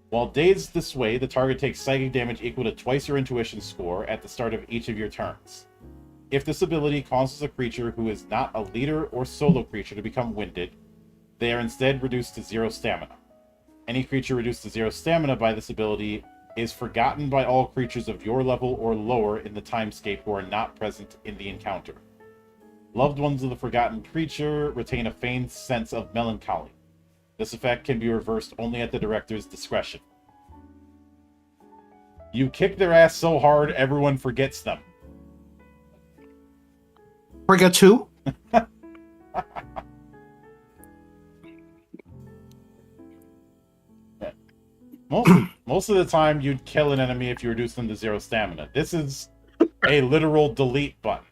While dazed this way, the target takes psychic damage equal to twice your intuition score at the start of each of your turns. If this ability causes a creature who is not a leader or solo creature to become winded, they are instead reduced to 0 stamina. Any creature reduced to 0 stamina by this ability is forgotten by all creatures of your level or lower in the timescape who are not present in the encounter. Loved ones of the forgotten creature retain a feigned sense of melancholy. This effect can be reversed only at the director's discretion. You kick their ass so hard, everyone forgets them. Forget 2? Most of the time, you'd kill an enemy if you reduce them to 0 stamina. This is a literal delete button.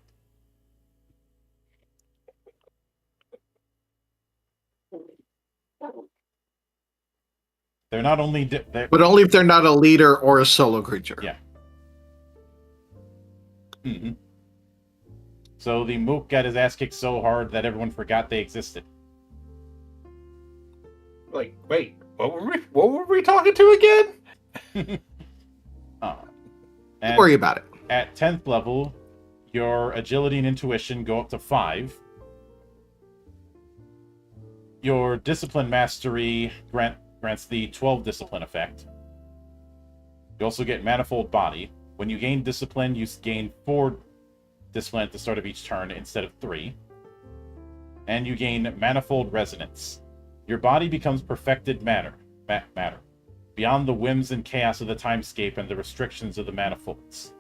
They're not only... But only if they're not a leader or a solo creature. Yeah. Mm-hmm. So the Mook got his ass kicked so hard that everyone forgot they existed. Like, wait, what were we talking to again? Don't worry about it. At 10th level, your agility and intuition go up to 5. Your discipline mastery grants the 12 discipline effect. You also get manifold body. When you gain discipline, you gain 4 discipline at the start of each turn instead of 3. And you gain Manifold Resonance. Your body becomes perfected matter, beyond the whims and chaos of the timescape and the restrictions of the manifolds.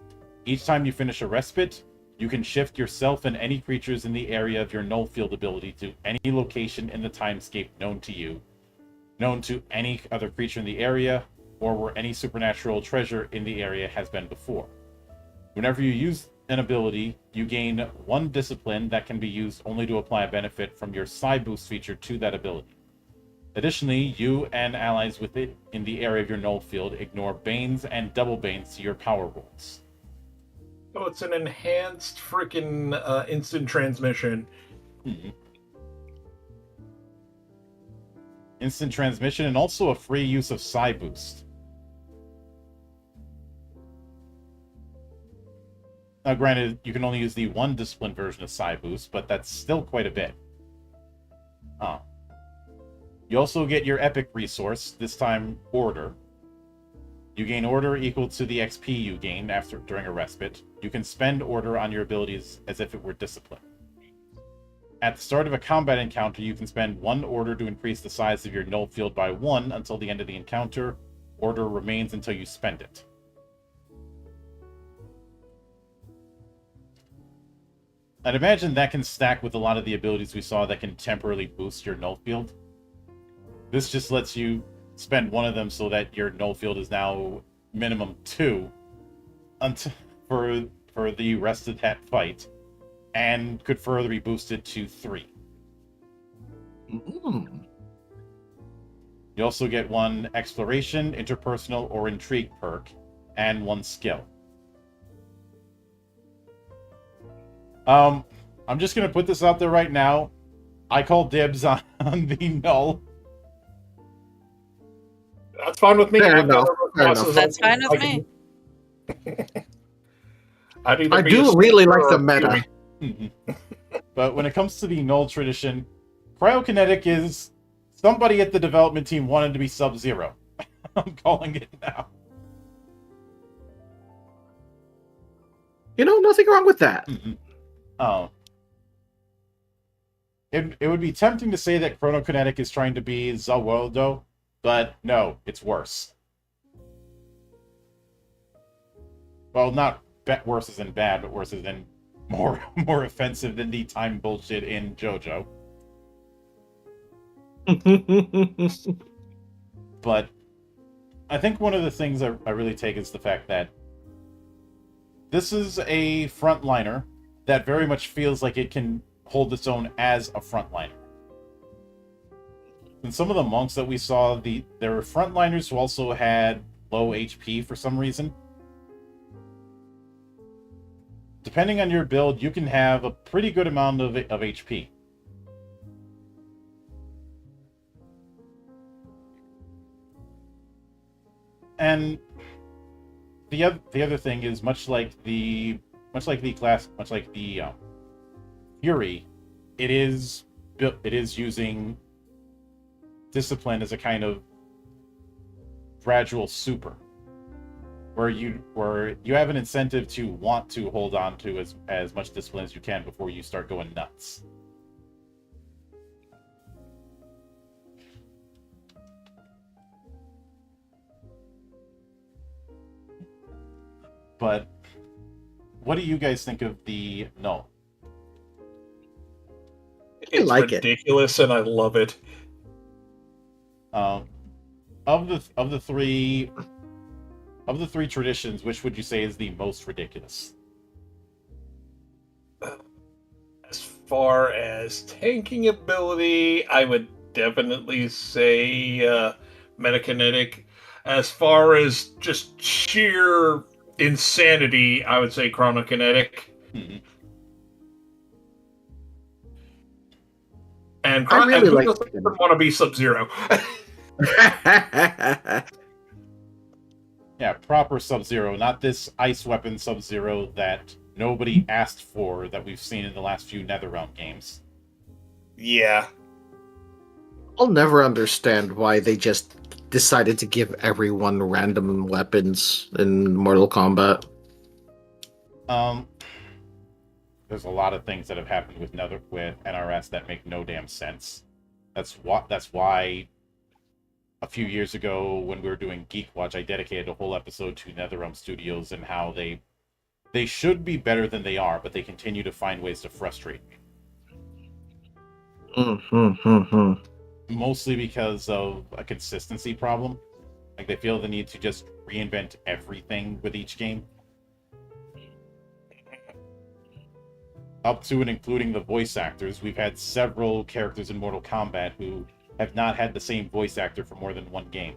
Each time you finish a respite, you can shift yourself and any creatures in the area of your null field ability to any location in the timescape known to you, known to any other creature in the area, or where any supernatural treasure in the area has been before. Whenever you use an ability, you gain 1 discipline that can be used only to apply a benefit from your Psi Boost feature to that ability. Additionally, you and allies with it in the area of your null field ignore Banes and double Banes to your power rolls. So it's an enhanced freaking instant transmission. Mm-hmm. Instant transmission and also a free use of Psi Boost. Now, granted, you can only use the 1 discipline version of Psi Boost, but that's still quite a bit. You also get your epic resource, this time Order. You gain Order equal to the XP you gain during a respite. You can spend Order on your abilities as if it were discipline. At the start of a combat encounter, you can spend 1 Order to increase the size of your null field by 1 until the end of the encounter. Order remains until you spend it. I'd imagine that can stack with a lot of the abilities we saw that can temporarily boost your null field. This just lets you spend 1 of them so that your null field is now minimum 2 for the rest of that fight, and could further be boosted to 3. Mm. You also get 1 exploration, interpersonal, or intrigue perk, and 1 skill. I'm just gonna put this out there right now. I call dibs on the null. That's fine with me. Fair I've got enough. other Fair bosses enough. That's I fine can- with me. I'd either I be do a really sniper like the or a meta. Fury. But when it comes to the null tradition, cryokinetic is somebody at the development team wanted to be Sub-Zero. I'm calling it now. Nothing wrong with that. Oh. It would be tempting to say that chronokinetic is trying to be Zawoldo, but no, it's worse. Well, not worse as in bad, but worse as in more offensive than the time bullshit in JoJo. But I think one of the things I really take is the fact that this is a frontliner that very much feels like it can hold its own as a frontliner. And some of the monks that we saw, there were frontliners who also had low HP for some reason. Depending on your build, you can have a pretty good amount of HP. And the other thing is much like the Fury, it is using discipline as a kind of gradual super, where you have an incentive to want to hold on to as much discipline as you can before you start going nuts. But what do you guys think of the Null? It's like it. ridiculous, and I love it. Of the three traditions, which would you say is the most ridiculous? As far as tanking ability, I would definitely say Metakinetic. As far as just sheer insanity, I would say Chronokinetic. Mhm. And I really who like doesn't want to be Sub-Zero? Yeah, proper Sub-Zero, not this ice weapon Sub-Zero that nobody asked for that we've seen in the last few NetherRealm games. Yeah. I'll never understand why they just decided to give everyone random weapons in Mortal Kombat. there's a lot of things that have happened with NRS that make no damn sense. That's why a few years ago when we were doing Geek Watch, I dedicated a whole episode to NetherRealm Studios and how they should be better than they are, but they continue to find ways to frustrate me. Mostly because of a consistency problem. Like, they feel the need to just reinvent everything with each game. Up to and including the voice actors. We've had several characters in Mortal Kombat who have not had the same voice actor for more than one game.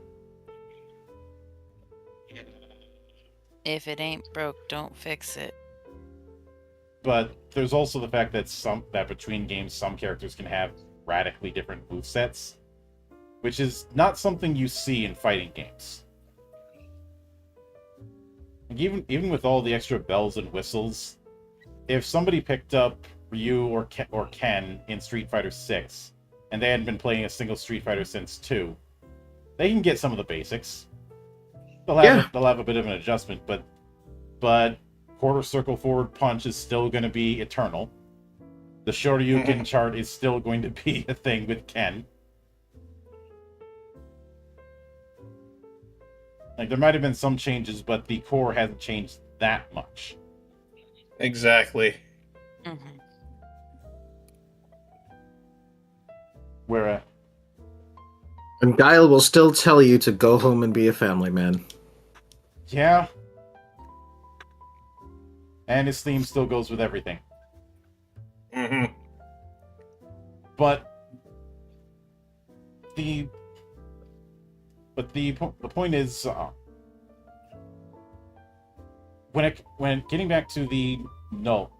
If it ain't broke, don't fix it. But there's also the fact that between games, some characters can have radically different movesets, which is not something you see in fighting games. Like, even with all the extra bells and whistles, if somebody picked up Ryu or Ken in Street Fighter 6, and they hadn't been playing a single Street Fighter since 2, they can get some of the basics. They'll have a bit of an adjustment, but quarter circle forward punch is still going to be eternal. The Shoryuken chart is still going to be a thing with Ken. Like, there might have been some changes, but the core hasn't changed that much. Exactly. Mm-hmm. Where And Guile will still tell you to go home and be a family man. yeah. And his theme still goes with everything. Mm-hmm. But the point is, when getting back to the Null,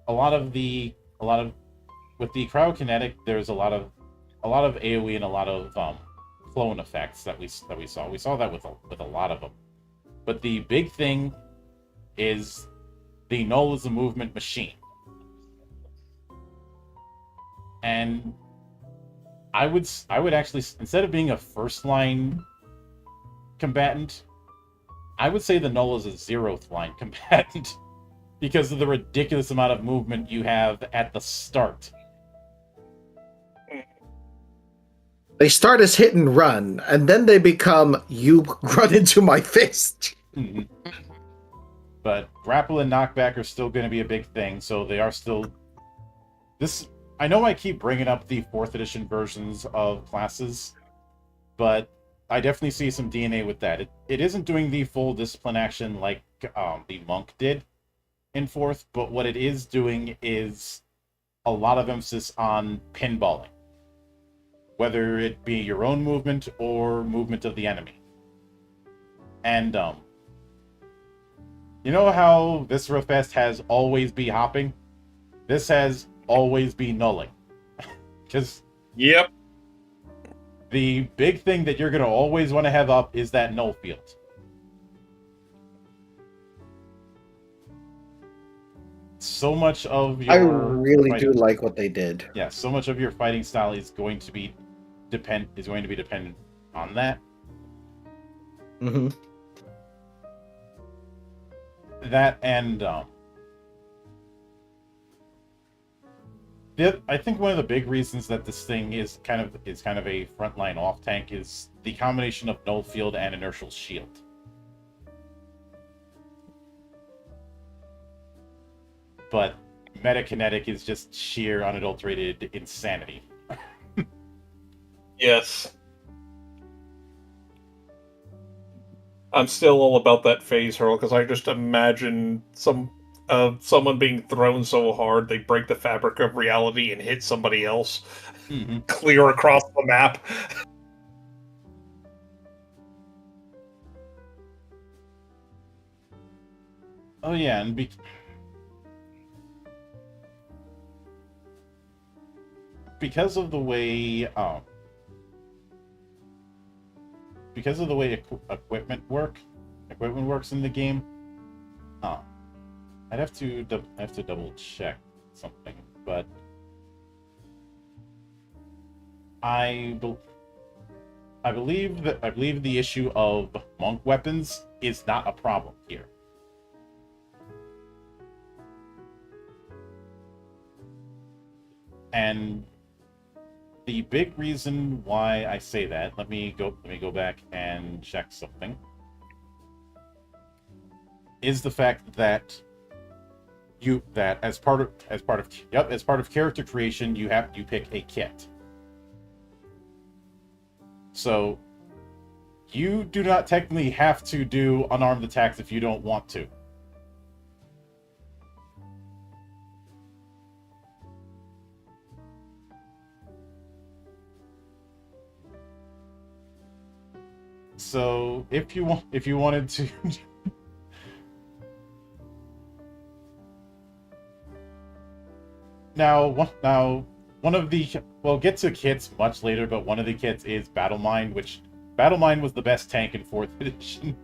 a lot of with the cryokinetic, there's a lot of AoE and a lot of clone effects that we saw. We saw that with a lot of them. But the big thing is the Null is a movement machine. And I would actually, instead of being a first line combatant, I would say the Null is a 0th line combatant because of the ridiculous amount of movement you have at the start. They start as hit and run, and then they become, you run into my fist. Mm-hmm. But grapple and knockback are still going to be a big thing, so they are still... I know I keep bringing up the 4th edition versions of classes, but I definitely see some DNA with that. It isn't doing the full discipline action like the Monk did in 4th, but what it is doing is a lot of emphasis on pinballing. Whether it be your own movement or movement of the enemy. And, you know how Viscera Fest has always be hopping? This has always be nulling. Because Yep. the big thing that you're going to always want to have up is that null field. So much of your... I really do like what they did. Yeah, so much of your fighting style is going to be dependent on that. Mm-hmm. That and I think one of the big reasons that this thing is kind of a frontline off tank is the combination of null field and inertial shield. But metakinetic is just sheer unadulterated insanity. Yes. I'm still all about that phase hurl because I just imagine someone being thrown so hard they break the fabric of reality and hit somebody else, clear across the map. Oh yeah, and because of the way equipment works in the game, I'd have to double check something, but I believe the issue of monk weapons is not a problem here. And the big reason why I say that, let me go back and check something, is the fact that as part of character creation, you pick a kit. So you do not technically have to do unarmed attacks if you don't want to. So if you wanted to now one of the, we'll get to kits much later, but one of the kits is Battle Mind, which Battle Mind was the best tank in 4th edition.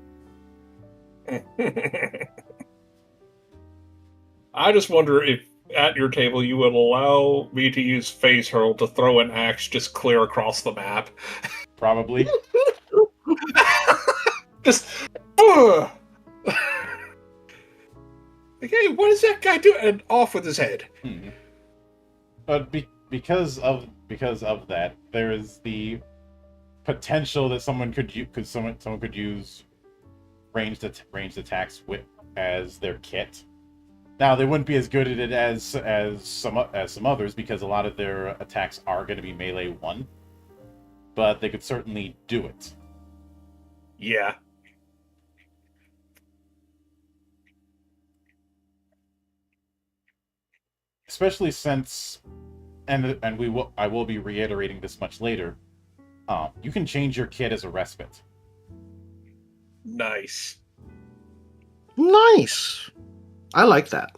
I just wonder if at your table you would allow me to use Phase Hurl to throw an axe just clear across the map. Probably. Just. Like, hey, what is that guy doing? And off with his head. But because of that, there is the potential that someone could use ranged attacks as their kit. Now they wouldn't be as good at it as some others, because a lot of their attacks are going to be melee 1, but they could certainly do it. Yeah. Especially since, and I will be reiterating this much later, you can change your kit as a respite. Nice. Nice. I like that.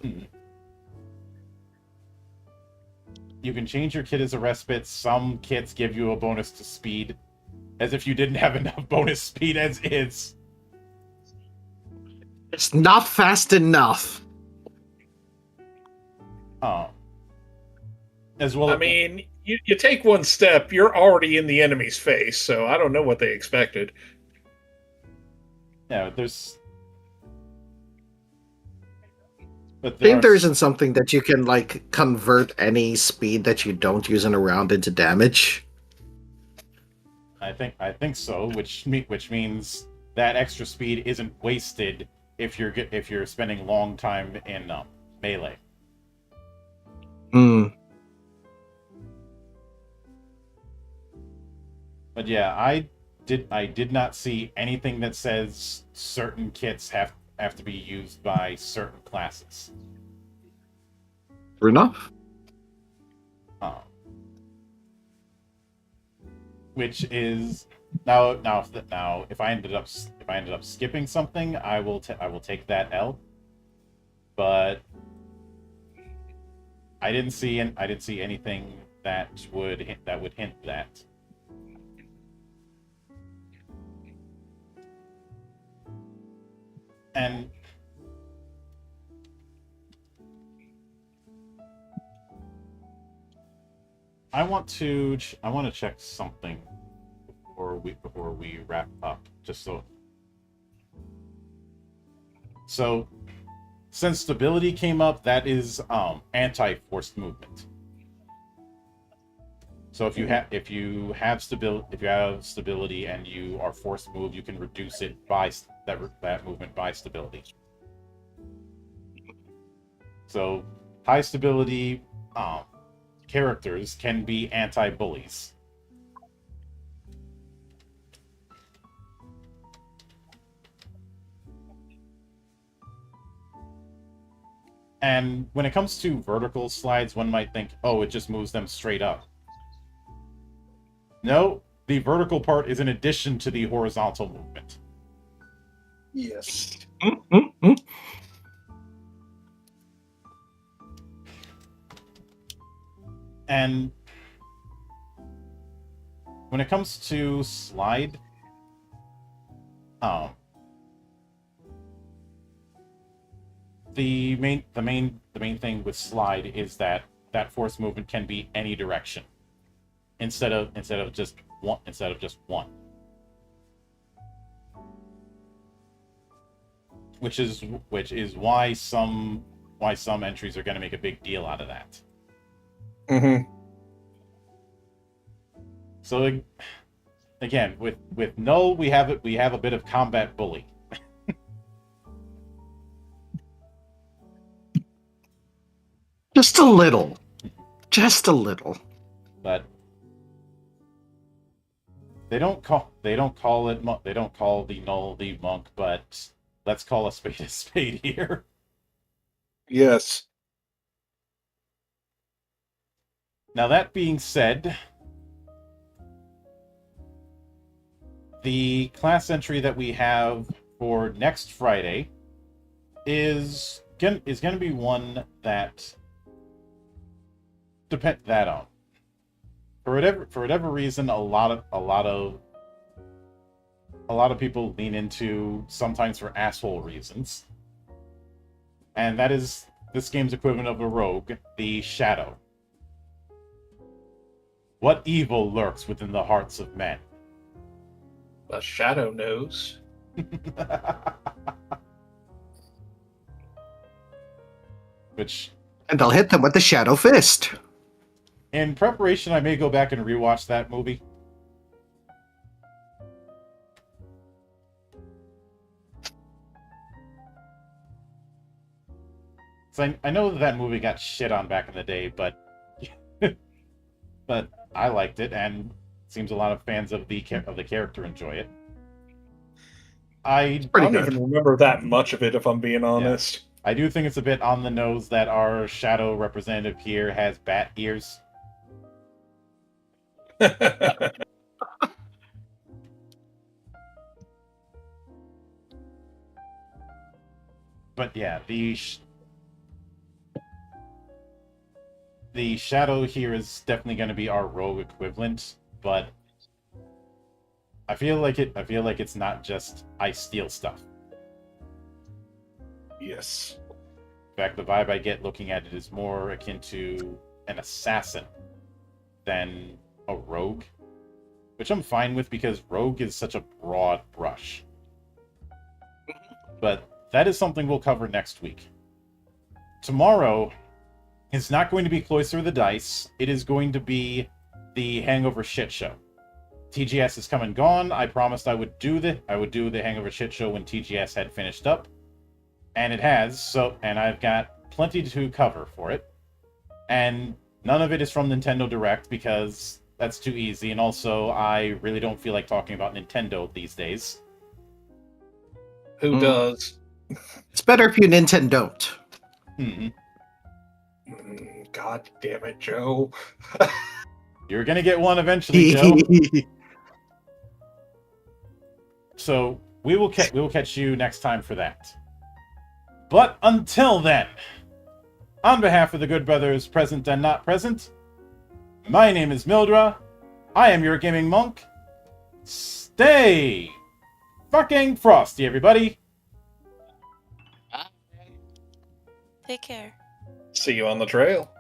You can change your kit as a respite. Some kits give you a bonus to speed, as if you didn't have enough bonus speed as is. It's not fast enough. As well. I mean, you take one step, you're already in the enemy's face, so I don't know what they expected. Yeah, I think there isn't something that you can like convert any speed that you don't use in a round into damage. I think so, which means that extra speed isn't wasted if you're spending long time in melee. But yeah, I did not see anything that says certain kits have to be used by certain classes. Fair enough. Which is now if I ended up skipping something, I will take that L. But I didn't see anything that would hint that. And I want to check something before we wrap up, just so since stability came up, that is anti-forced movement. So if you have stability and you are forced move, you can reduce it by that movement by stability. So high stability characters can be anti-bullies. And when it comes to vertical slides, one might think, oh, it just moves them straight up. No, the vertical part is in addition to the horizontal movement. Yes. And when it comes to slide, the main thing with slide is that force movement can be any direction instead of just one. Which is why some entries are going to make a big deal out of that. Mm-hmm. So again, with Null, we have a bit of combat bully. Just a little. Just a little. But they don't call the Null the monk, but let's call a spade here. Yes. Now that being said, the class entry that we have for next Friday is going to be one that depend that on for whatever reason a lot of people lean into, sometimes for asshole reasons, and that is this game's equivalent of a rogue, the Shadow. What evil lurks within the hearts of men? The Shadow knows. Which, And I'll hit them with the Shadow Fist. in preparation, I may go back and rewatch that movie. So I know that movie got shit on back in the day, but but I liked it, and it seems a lot of fans of the character enjoy it. I Pretty don't good. even remember that much of it, if I'm being honest. I do think it's a bit on the nose that our Shadow representative here has bat ears. But yeah, the Shadow here is definitely going to be our rogue equivalent, but I feel like it's not just I steal stuff. Yes. In fact, the vibe I get looking at it is more akin to an assassin than a rogue, which I'm fine with because rogue is such a broad brush. But that is something we'll cover next week. Tomorrow is not going to be Cloister of the Dice. It is going to be the Hangover Shit Show. TGS is come and gone. I promised I would do the Hangover Shit Show when TGS had finished up, and it has. And I've got plenty to cover for it, and none of it is from Nintendo Direct because that's too easy. And also, I really don't feel like talking about Nintendo these days. Who does? It's better if you Nintendo don't. Hmm. God damn it, Joe. You're gonna get one eventually, Joe. So we will catch you next time for that. But until then, on behalf of the good brothers present and not present, my name is Mildra. I am your gaming monk. Stay fucking frosty, everybody. Take care. See you on the trail.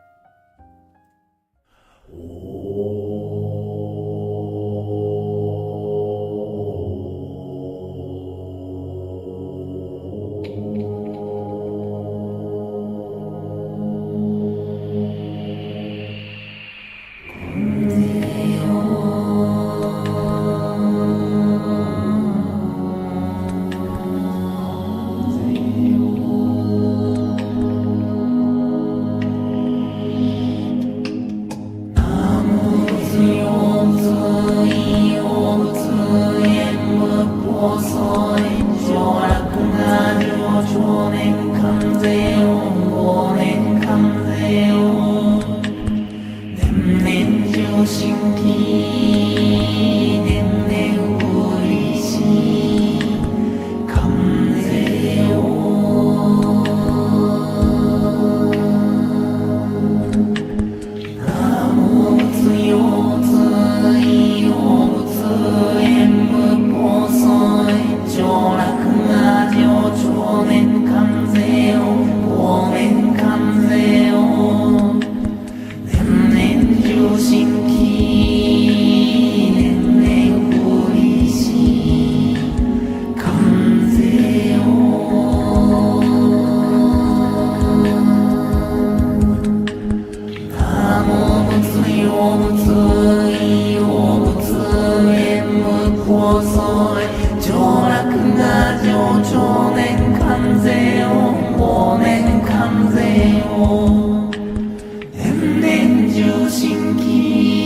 上新規